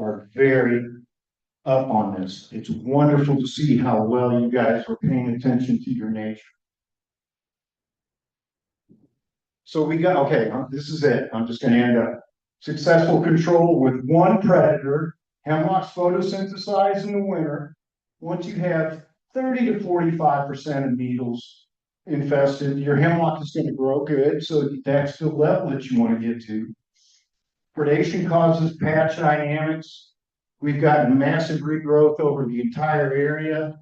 are very up on this. It's wonderful to see how well you guys are paying attention to your nature. So we got, okay, this is it. I'm just going to end up. Successful control with one predator. Hemlocks photosynthesize in the winter. Once you have 30 to 45% of beetles infested, your hemlock is going to grow good. So that's the level that you want to get to. Predation causes patch dynamics. We've got massive regrowth over the entire area.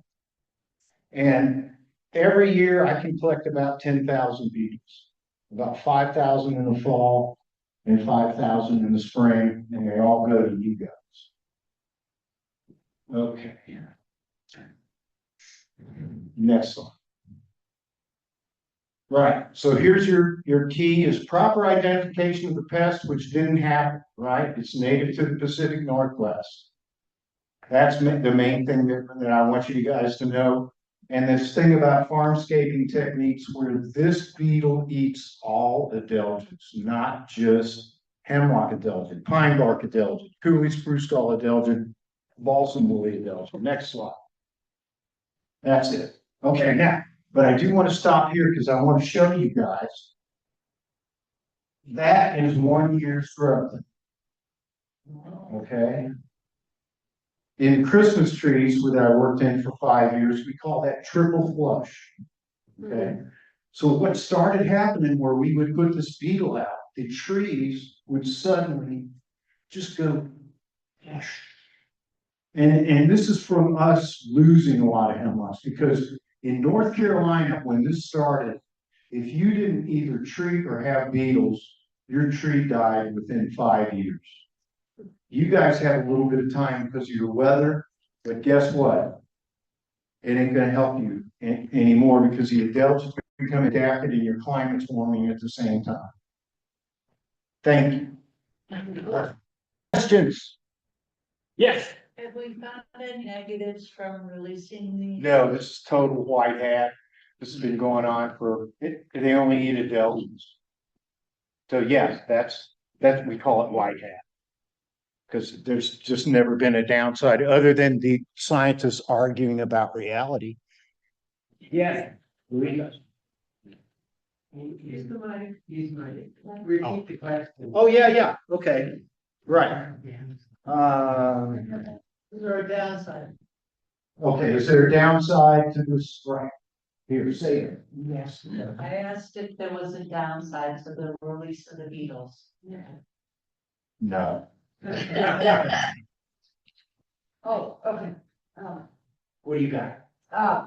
And every year I can collect about 10,000 beetles. About 5,000 in the fall and 5,000 in the spring, and they all go to you guys. Okay. Next one. Right, so here's your key is proper identification of the pest, which didn't happen, right? It's native to the Pacific Northwest. That's the main thing that I want you guys to know. And this thing about farmscaping techniques where this beetle eats all adelgids, not just hemlock adelgid, pine bark adelgid, Cooley spruce gall adelgid, balsam woolly adelgid. Next slide. That's it. Okay, now, but I do want to stop here because I want to show you guys. That is 1 year's growth. Okay. In Christmas trees, that I worked in for 5 years, we call that triple flush. Okay. So what started happening where we would put this beetle out, the trees would suddenly just go flush. And this is from us losing a lot of hemlocks, because in North Carolina, when this started, if you didn't either treat or have beetles, your tree died within 5 years. You guys have a little bit of time because of your weather, but guess what? It ain't going to help you anymore because the adelgids become adapted and your climate's warming at the same time. Thank you. Questions? Yes. Have we found any negatives from releasing the? No, this is total white hat. This has been going on they only eat adelgids. So yes, that's we call it white hat. Because there's just never been a downside other than the scientists arguing about reality. Yeah. He's my. Repeat the question. Oh, yeah, okay, right. Is there a downside? Okay, is there a downside to this? Right. Here, say it. Yes. I asked if there was a downside to the release of the beetles. No. Oh, okay. What do you got?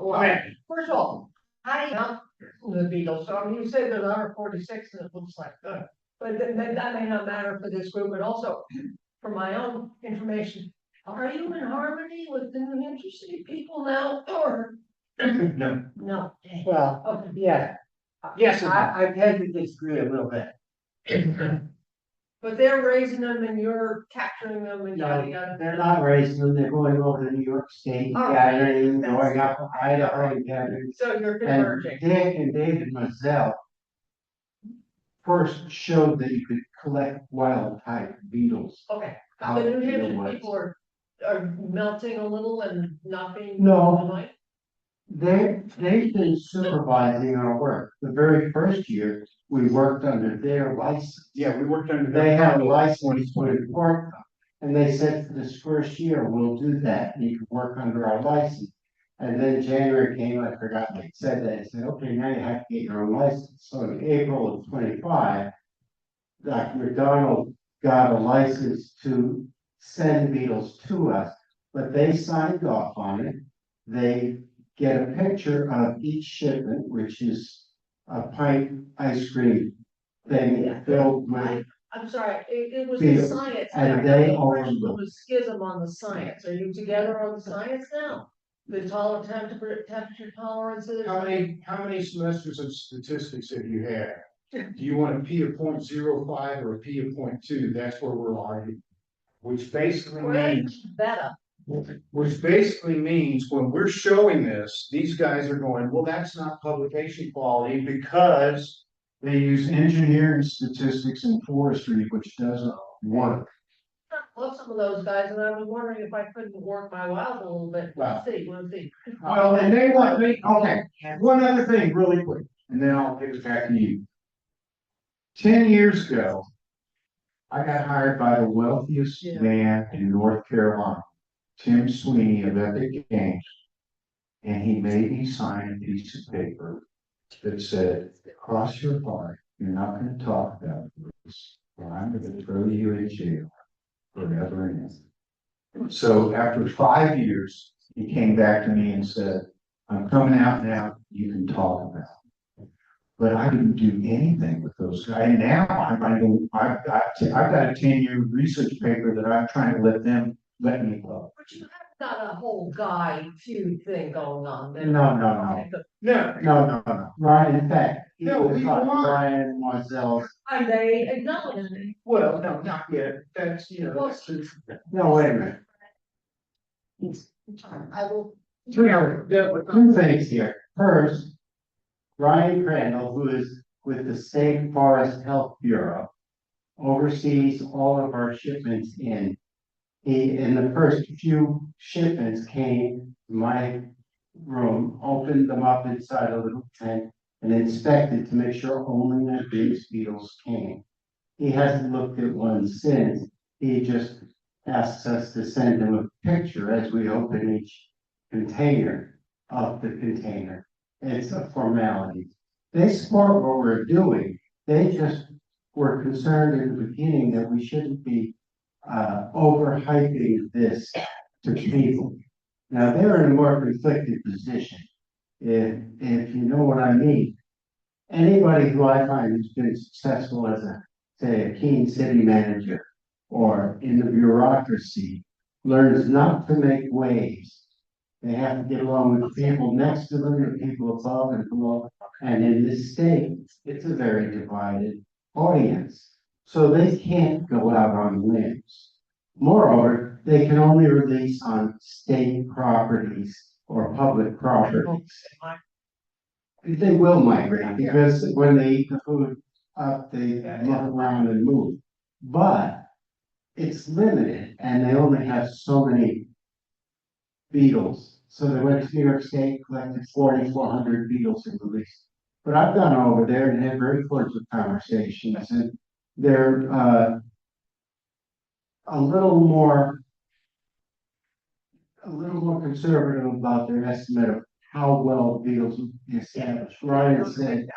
Well, first of all, I am the beetles, so I mean, you say there's 146 and it looks like that. But that may not matter for this group, and also for my own information. Are you in harmony with the New Hampshire City people now, or? No. No. Well, Okay. yeah. Yes. I tend to disagree a little bit. But they're raising them and you're capturing them and yada No, yada. they're not raising them, they're going over to New York State, Oh, gathering, that's- going up to Idaho and gathering. So you're And converging. Dick and David Mazzell first showed that you could collect wild type beetles. Okay. How The New the beetle Hampshire was. people are melting a little and not being. No. They've been supervising our work. The very first year, we worked under their license. Yeah, we worked under. They had a license to report them. And they said for this first year, we'll do that, and you can work under our license. And then January came, I forgot they said that, I said, okay, now you have to get your own license. So in April of 25, Dr. McDonald got a license to send beetles to us, but they signed off on it. They get a picture of each shipment, which is a pint ice cream thing filled with I'm sorry, it was the Beetles, science. and I got they the impression overlook. there was schism on the science. Are you together on the science now? The temperature tolerances? How many semesters of statistics have you had? Do you want a P of 0.05 or a P of 0.2? That's where we're arguing. Which basically means, Better. which basically means when we're showing this, these guys are going, well, that's not publication quality because they use engineering statistics and forestry, which doesn't work. I love some of those guys, and I was wondering if I couldn't work my wild a little bit. Wow. We'll see. Well, and they want me, okay, one other thing really quick, and then I'll give it back to you. 10 years ago, I got hired by the wealthiest man in North Carolina, Tim Sweeney of Epic Games. And he made me sign a piece of paper that said, cross your heart, you're not gonna talk about this, or I'm gonna throw you in jail forever and ever. So after 5 years, he came back to me and said, I'm coming out now, you can talk about it. But I didn't do anything with those guys. And now I've got a 10-year research paper that I'm trying to let me go. But you have got a whole guide to thing going on. then. No. No, Right, in fact. No, we want- Brian Mozell. Are they acknowledging it? well, no, not yet. That's, No, wait a minute. I will. Two things here. First, Brian Crandall, who is with the State Forest Health Bureau, oversees all of our shipments in. He, in the first few shipments came to my room, opened them up inside a little tent and inspected to make sure only the biggest beetles came. He hasn't looked at one since. He just asks us to send him a picture as we open each container of the container. It's a formality. They support what we're doing. They just were concerned in the beginning that we shouldn't be overhyping this to people. Now they're in a more conflicted position. If you know what I mean. Anybody who I find has been successful as a keen city manager or in the bureaucracy learns not to make waves. They have to get along with the people next to them, the people above and below. And in this state, it's a very divided audience. So they can't go out on limbs. Moreover, they can only release on state properties or public properties. They will migrate because when they eat the food up, they look around and move. But it's limited and they only have so many beetles. So they went to New York State, collected 4,400 beetles and released. But I've gone over there and had very cordial conversations, and they're a little more conservative about their estimate of how well beetles will be established. Ryan said,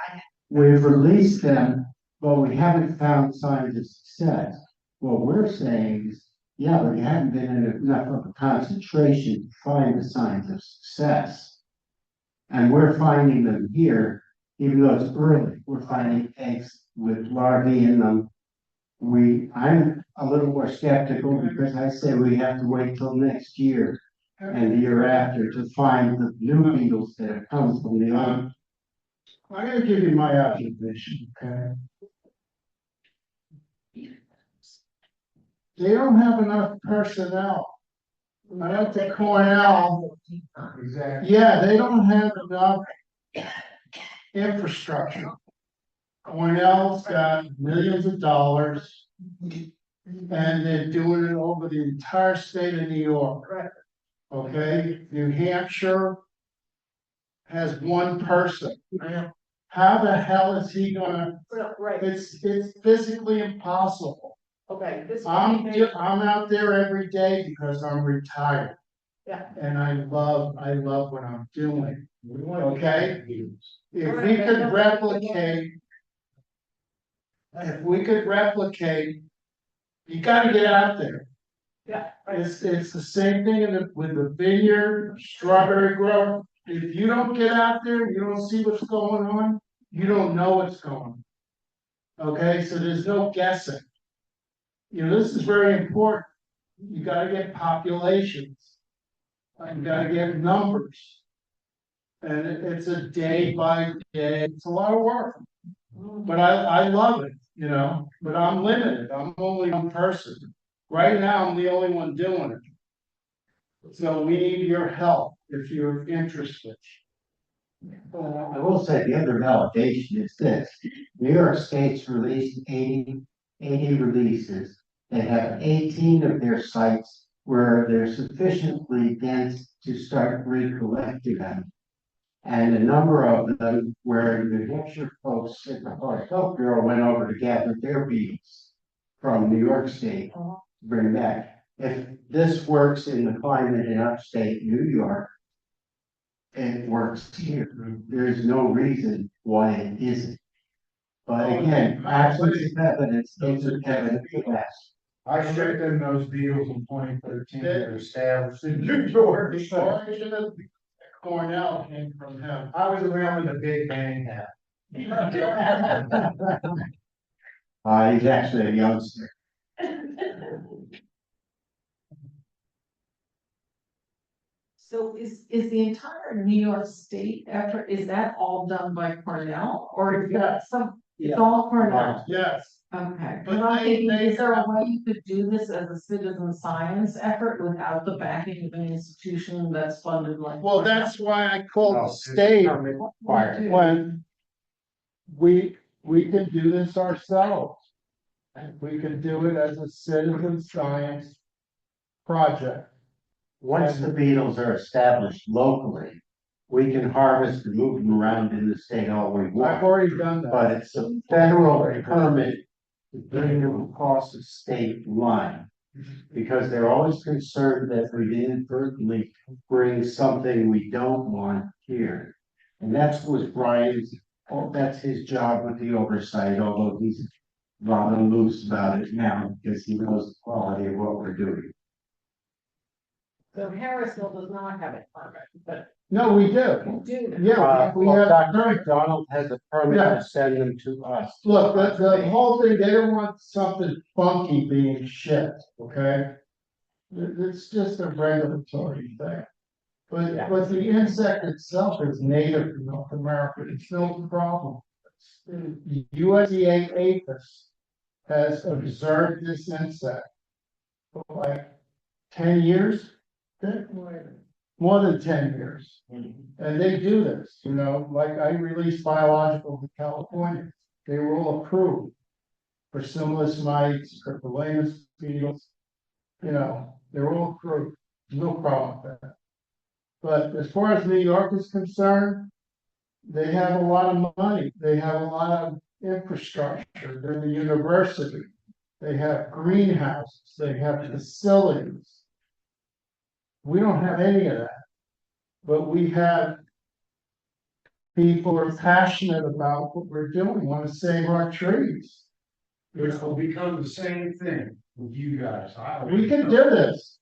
we've released them, but we haven't found signs of success. What we're saying is, yeah, but you haven't been in enough of a concentration to find the signs of success. And we're finding them here, even though it's early. We're finding eggs with larvae in them. I'm a little more skeptical because I say we have to wait till next year and the year after to find the new beetles that have come from the old. I'm gonna give you my observation, okay? They don't have enough personnel. I went to Cornell. exactly. Yeah, they don't have enough infrastructure. Cornell's got millions of dollars. And they're doing it over the entire state of New York. Right. Okay, New Hampshire has one person. Yeah. How the hell is he gonna, Right, it's physically impossible. okay, this. I'm out there every day because I'm retired. Yeah. And I love what I'm doing. Okay? If Alright, we then could don't- replicate, you gotta get out there. Yeah, right. It's the same thing with the vineyard, strawberry grower. If you don't get out there, you don't see what's going on, you don't know what's going on. Okay, so there's no guessing. you know, this is very important. You gotta get populations. You gotta get numbers. And it's a day by day, it's a lot of work. But I love it, you know, but I'm limited, I'm only one person. Right now, I'm the only one doing it. So we need your help if you're interested. I will say the other validation is this, New York State's released 80 releases. They have 18 of their sites where they're sufficiently dense to start recollecting them. And a number of them where New Hampshire folks at the Forest Health Bureau went over to gather their beetles from New York State to bring back. If this works in the climate in upstate New York, it works here. There's no reason why it isn't. But again, absence of evidence isn't evidence of that. I shipped in those beetles in 2013, they're established in New York. The origin of Cornell came from him. I was around when the Big Bang happened. He's actually a youngster. So is the entire New York State effort, is that all done by Cornell or is that some, it's all Cornell? Yes, Okay, But but I'm they- thinking, they- is there a way you could do this as a citizen science effort without the backing of an institution that's funded like? well, Cornell? that's why I called the state when we can do this ourselves. And we can do it as a citizen science project. Once the beetles are established locally, we can harvest and move them around in the state all we I've want. already done that. But it's a federal permit to bring them across the state line. Because they're always concerned that we inadvertently bring something we don't want here. And that's what Brian's, that's his job with the oversight, although he's rather loose about it now because he knows the quality of what we're doing. So Harrisville does not have a permit, but No, we do. you do. Yeah, we have. Dr. McDonald has a permit Yeah. to send them to us. Look, the whole thing, they don't want something funky being shipped, okay? It's just a regulatory thing. But the insect itself is native to North America, it's no problem. USDA APHIS has observed this insect for like 10 years. More than 10 years. And they do this, you know, like I released biologicals in California, they were all approved. For Simulus mites, Cryptolanus beetles, you know, they're all approved, no problem with that. But as far as New York is concerned, they have a lot of money, they have a lot of infrastructure, they're the university. They have greenhouses, they have facilities. We don't have any of that, but we have people who are passionate about what we're doing, want to save our trees. Which will become the same thing with you guys. We can do this.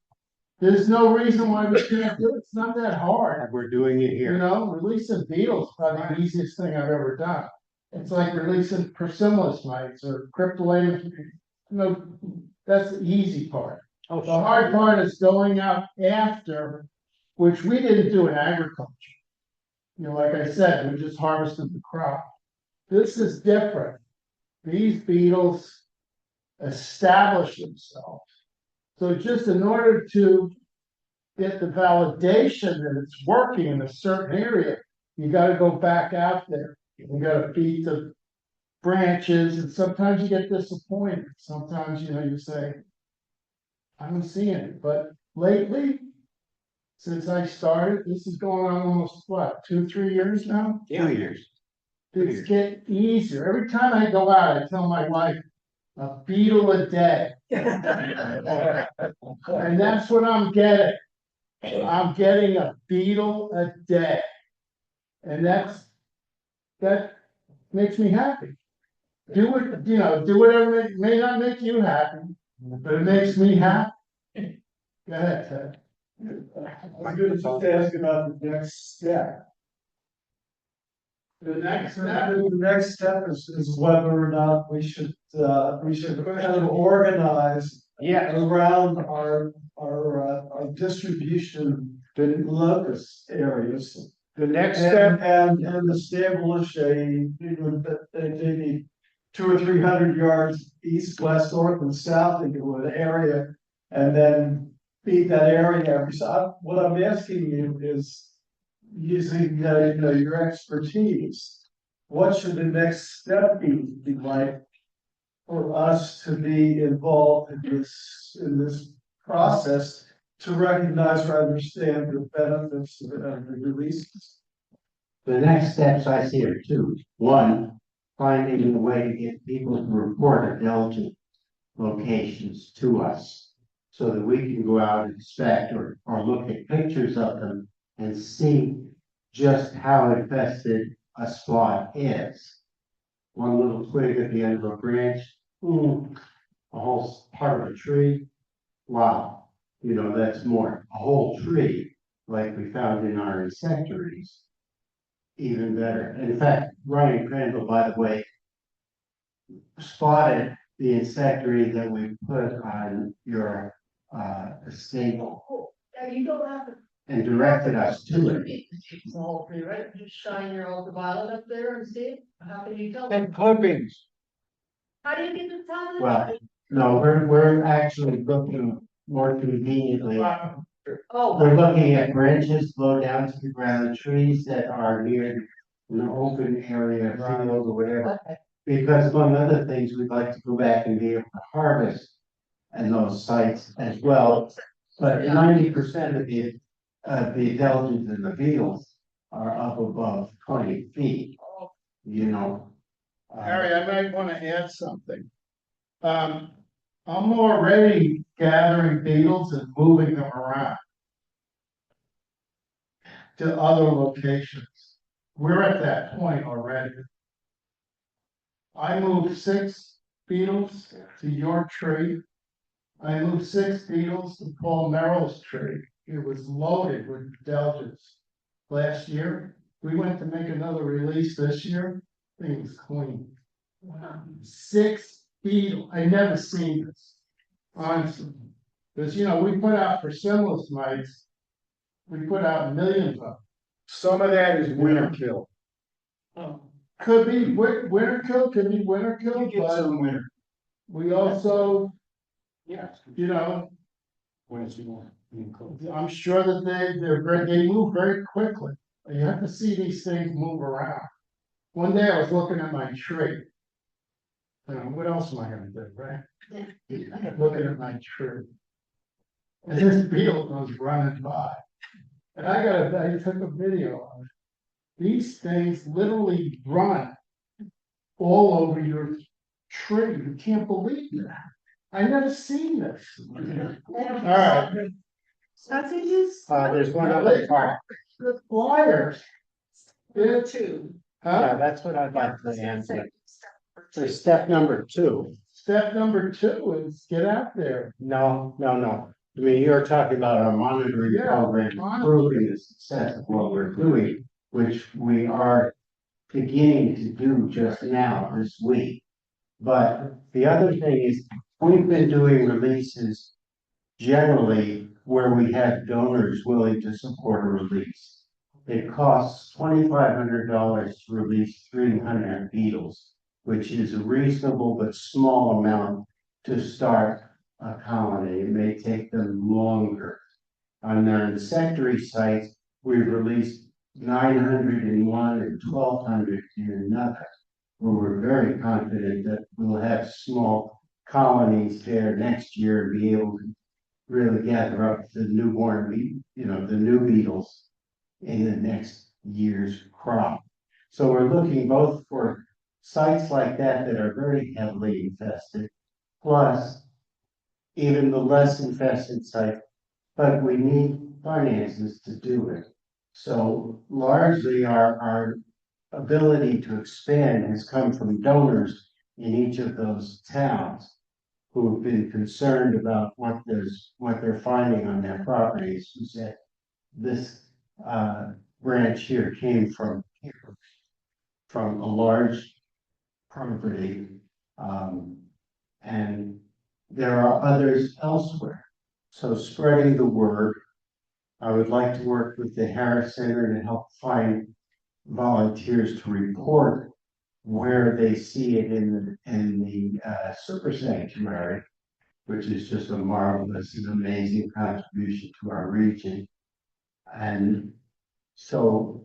There's no reason why we can't do it. It's not that hard. We're doing it You here. know, releasing beetles is probably the easiest thing I've ever done. It's like releasing Persimilus mites or Cryptolanus. You know, that's the easy part. The hard part is going out after, which we didn't do in agriculture. You know, like I said, we just harvested the crop. This is different. These beetles establish themselves. So just in order to get the validation that it's working in a certain area, you gotta go back out there. You gotta feed the branches, and sometimes you get disappointed. Sometimes, you know, you say, I don't see any, but lately, since I started, this is going on almost what, 2-3 years now? 2 years. It's getting easier. Every time I go out, I tell my wife, a beetle a day. And that's what I'm getting. I'm getting a beetle a day. And that makes me happy. Do it, you know, do whatever, it may not make you happy, but it makes me happy. Go ahead, Ted. I'm gonna just ask about the next step. The next step is whether or not we should kind of organize. Yeah. Around our distribution locus areas. The next And, step, and establish maybe 200 or 300 yards east, west, north, and south into an area, and then feed that area. So what I'm asking you is, using your expertise, what should the next step be like for us to be involved in this process, to recognize or understand the benefits of the releases? The next steps I see are two. One, finding a way to get people to report Adelgid locations to us so that we can go out and inspect or look at pictures of them and see just how infested a spot is. One little twig at the end of a branch, a whole part of a tree. Wow, that's more. A whole tree, like we found in our insectaries. Even better. In fact, Ryan Crandall, by the way, spotted the insectary that we put on your estate You don't have to. and directed us to it. It's all free, right? Just shine your ultraviolet up there and see it. How can you tell? and clippings. How do you get the top of the? Well, no, we're actually looking more conveniently. Oh. We're looking at branches low down to the ground, trees that are near an open area, field or whatever. Okay. Because among other things, we'd like to go back and be able to harvest in those sites as well. But 90% of the Adelgids and the beetles are up above 20 feet. Harry, I might want to add something. I'm already gathering beetles and moving them around to other locations. We're at that point already. I moved 6 beetles to your tree. I moved 6 beetles to Paul Merrill's tree. It was loaded with Adelgids last year. We went to make another release this year. Thing was clean. 6 beetles. I never seen this. Honestly. Because we put out for sinless mites, we put out millions of them. Some of that is winter kill. Could be winter kill, could be winter kill, but winter. we also, Yeah. when it's more. I'm sure that they move very quickly. You have to see these things move around. One day I was looking at my tree. What else am I gonna do, right? Looking at my tree. And this beetle goes running by. And I took a video of it. These things literally run all over your tree. You can't believe that. I never seen this. All right. There's one other part. The flyers. There are 2. Yeah, that's what I'd like to answer. So step number 2. Step number 2 is get out there. No. I mean, you're talking about our monitoring program, improving the success of what we're doing, which we are beginning to do just now this week. But the other thing is, we've been doing releases generally where we have donors willing to support a release. It costs $2,500 to release 300 beetles, which is a reasonable but small amount to start a colony. It may take them longer. On their insectary sites, we've released 900 in one and 1,200 in another, where we're very confident that we'll have small colonies there next year and be able to really gather up the newborn, the new beetles in the next year's crop. So we're looking both for sites like that are very heavily infested, plus even the less infested site, but we need finances to do it. So largely our ability to expand has come from donors in each of those towns who have been concerned about what they're finding on their properties, who said this branch here came from here. from a large property. And there are others elsewhere. So spreading the word. I would like to work with the Harris Center to help find volunteers to report where they see it in the super sanctuary, which is just a marvelous and amazing contribution to our region. And so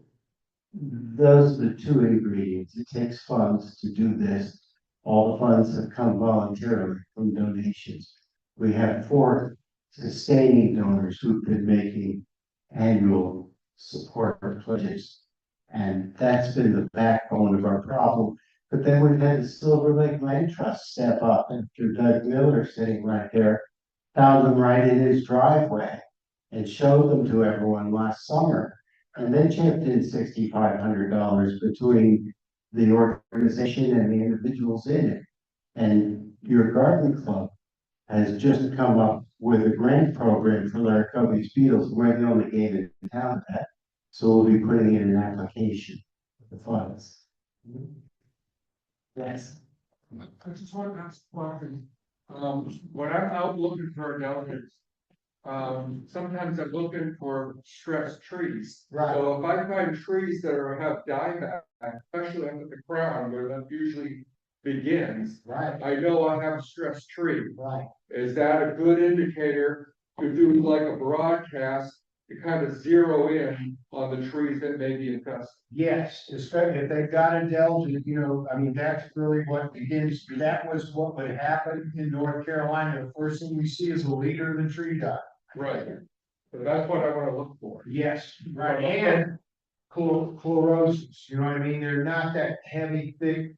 those are the two ingredients. It takes funds to do this. All the funds have come voluntarily from donations. We have 4 sustaining donors who've been making annual support pledges. And that's been the backbone of our problem. But then we've had the Silver Lake Land Trust step up after Doug Miller sitting right there, found them right in his driveway and showed them to everyone last summer. And then chipped in $6,500 between the organization and the individuals in it. And your garden club has just come up with a grant program for Laricobius beetles. We're the only game in town that. So we'll be putting in an application for the funds. Yes. I just want to ask a question. When I'm out looking for adelgids, sometimes I'm looking for stressed trees. Right. So if I find trees that have dieback, especially under the crown where that usually begins, Right. I know I have a stressed tree. Right. Is that a good indicator to do like a broadcast to kind of zero in on the trees that may be infested? Yes, especially if they've got adelgid, I mean, that's really what begins, that was what would happen in North Carolina. The first thing we see is a leader of the tree die. Right. So that's what I want to look for. Yes, right, and chlorosis, you know what I mean? They're not that heavy, thick,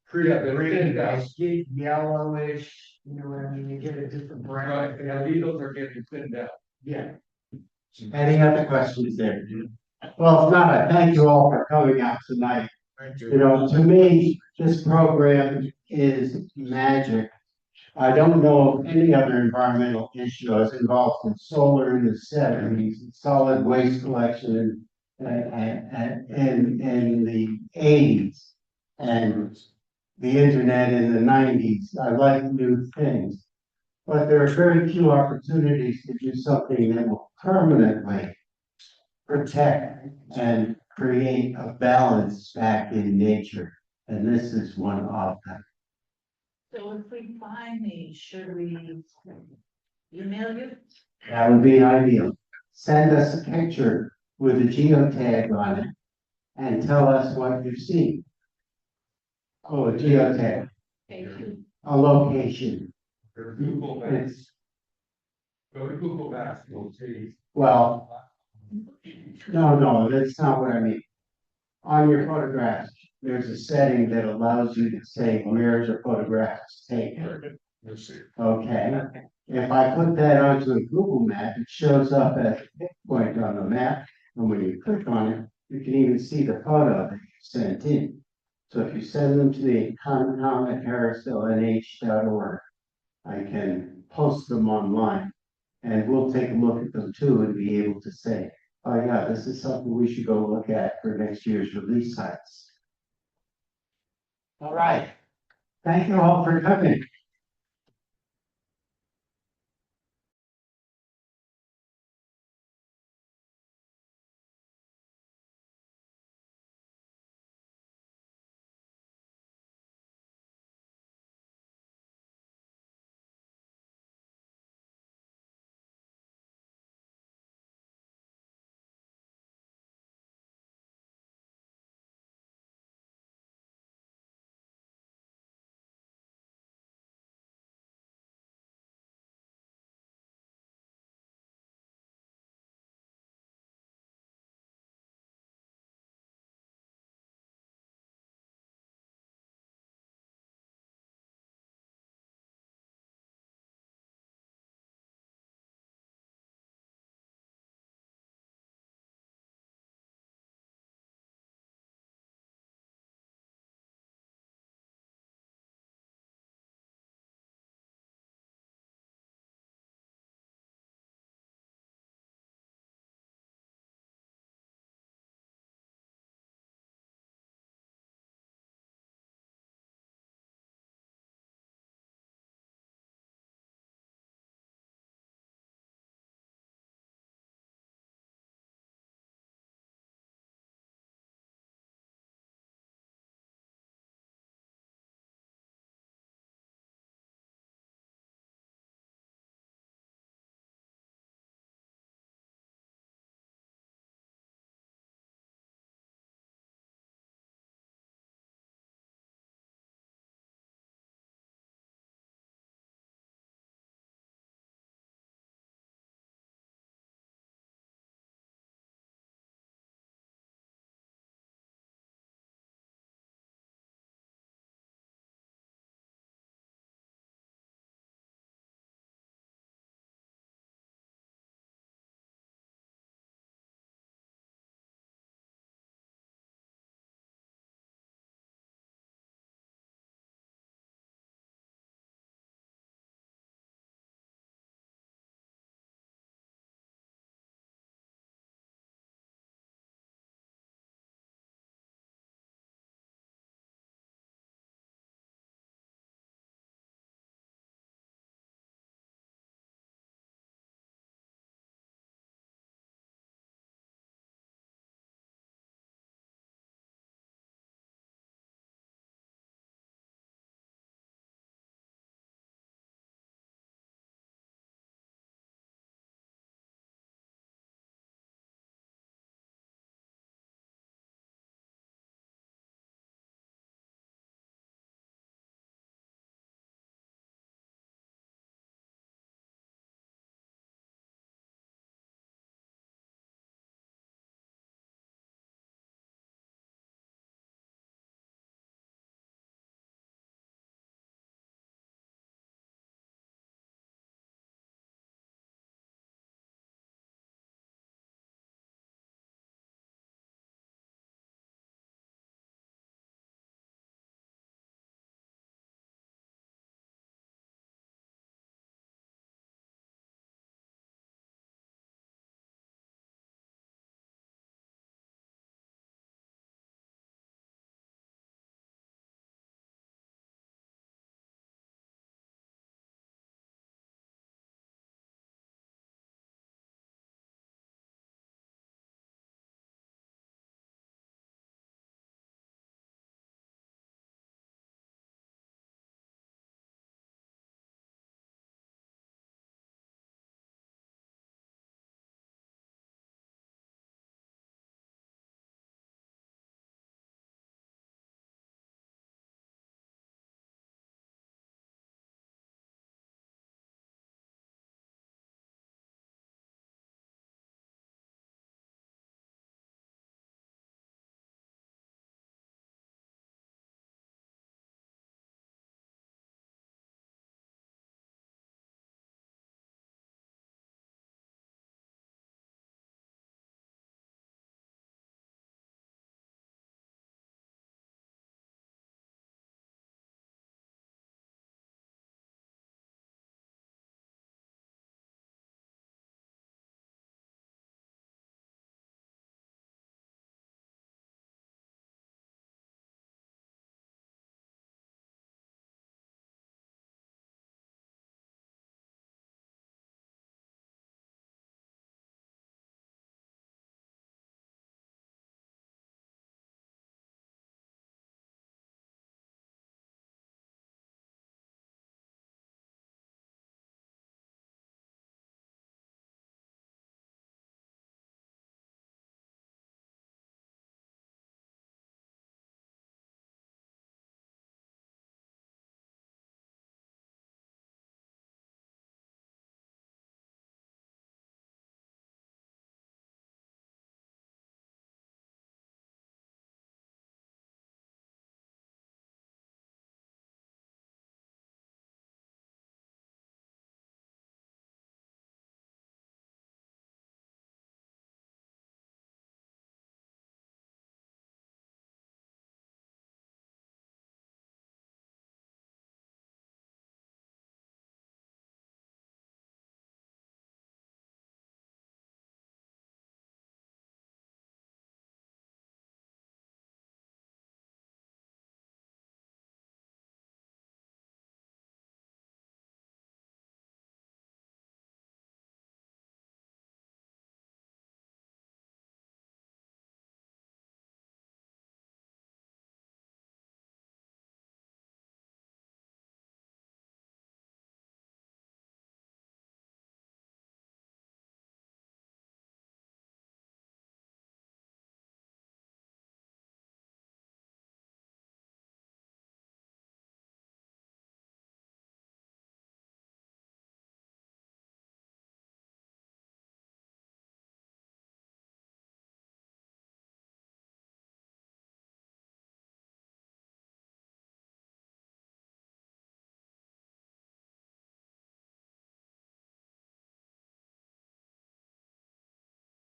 pretty Yeah, they're green, thinned they out. get yellowish, you know what I mean? You get a different brown. Right, and the beetles are getting thinned out. Yeah. Any other questions there? Well, if not, I thank you all for coming out tonight. You know, to me, this program is magic. I don't know of any other environmental issue. I was involved in solar in the 70s, solid waste collection in the 80s, and the internet in the 90s. I like new things. But there are very few opportunities to do something that will permanently protect and create a balance back in nature. And this is one of them. So if we find these, should we email you? That would be ideal. Send us a picture with a geotag on it and tell us what you see. Oh, a geotag, Thank you. a location. Or Google Maps. It's, Go to Google Maps, you'll see. well, no, that's not what I mean. On your photographs, there's a setting that allows you to say where the photograph is taken. Let's see. Okay, if I put that onto a Google map, it shows up as a pinpoint on the map, and when you click on it, you can even see the photo that you sent in. So if you send them to the Harrisville.nh.org, I can post them online, and we'll take a look at them too and be able to say, oh yeah, this is something we should go look at for next year's release sites. All right, thank you all for coming.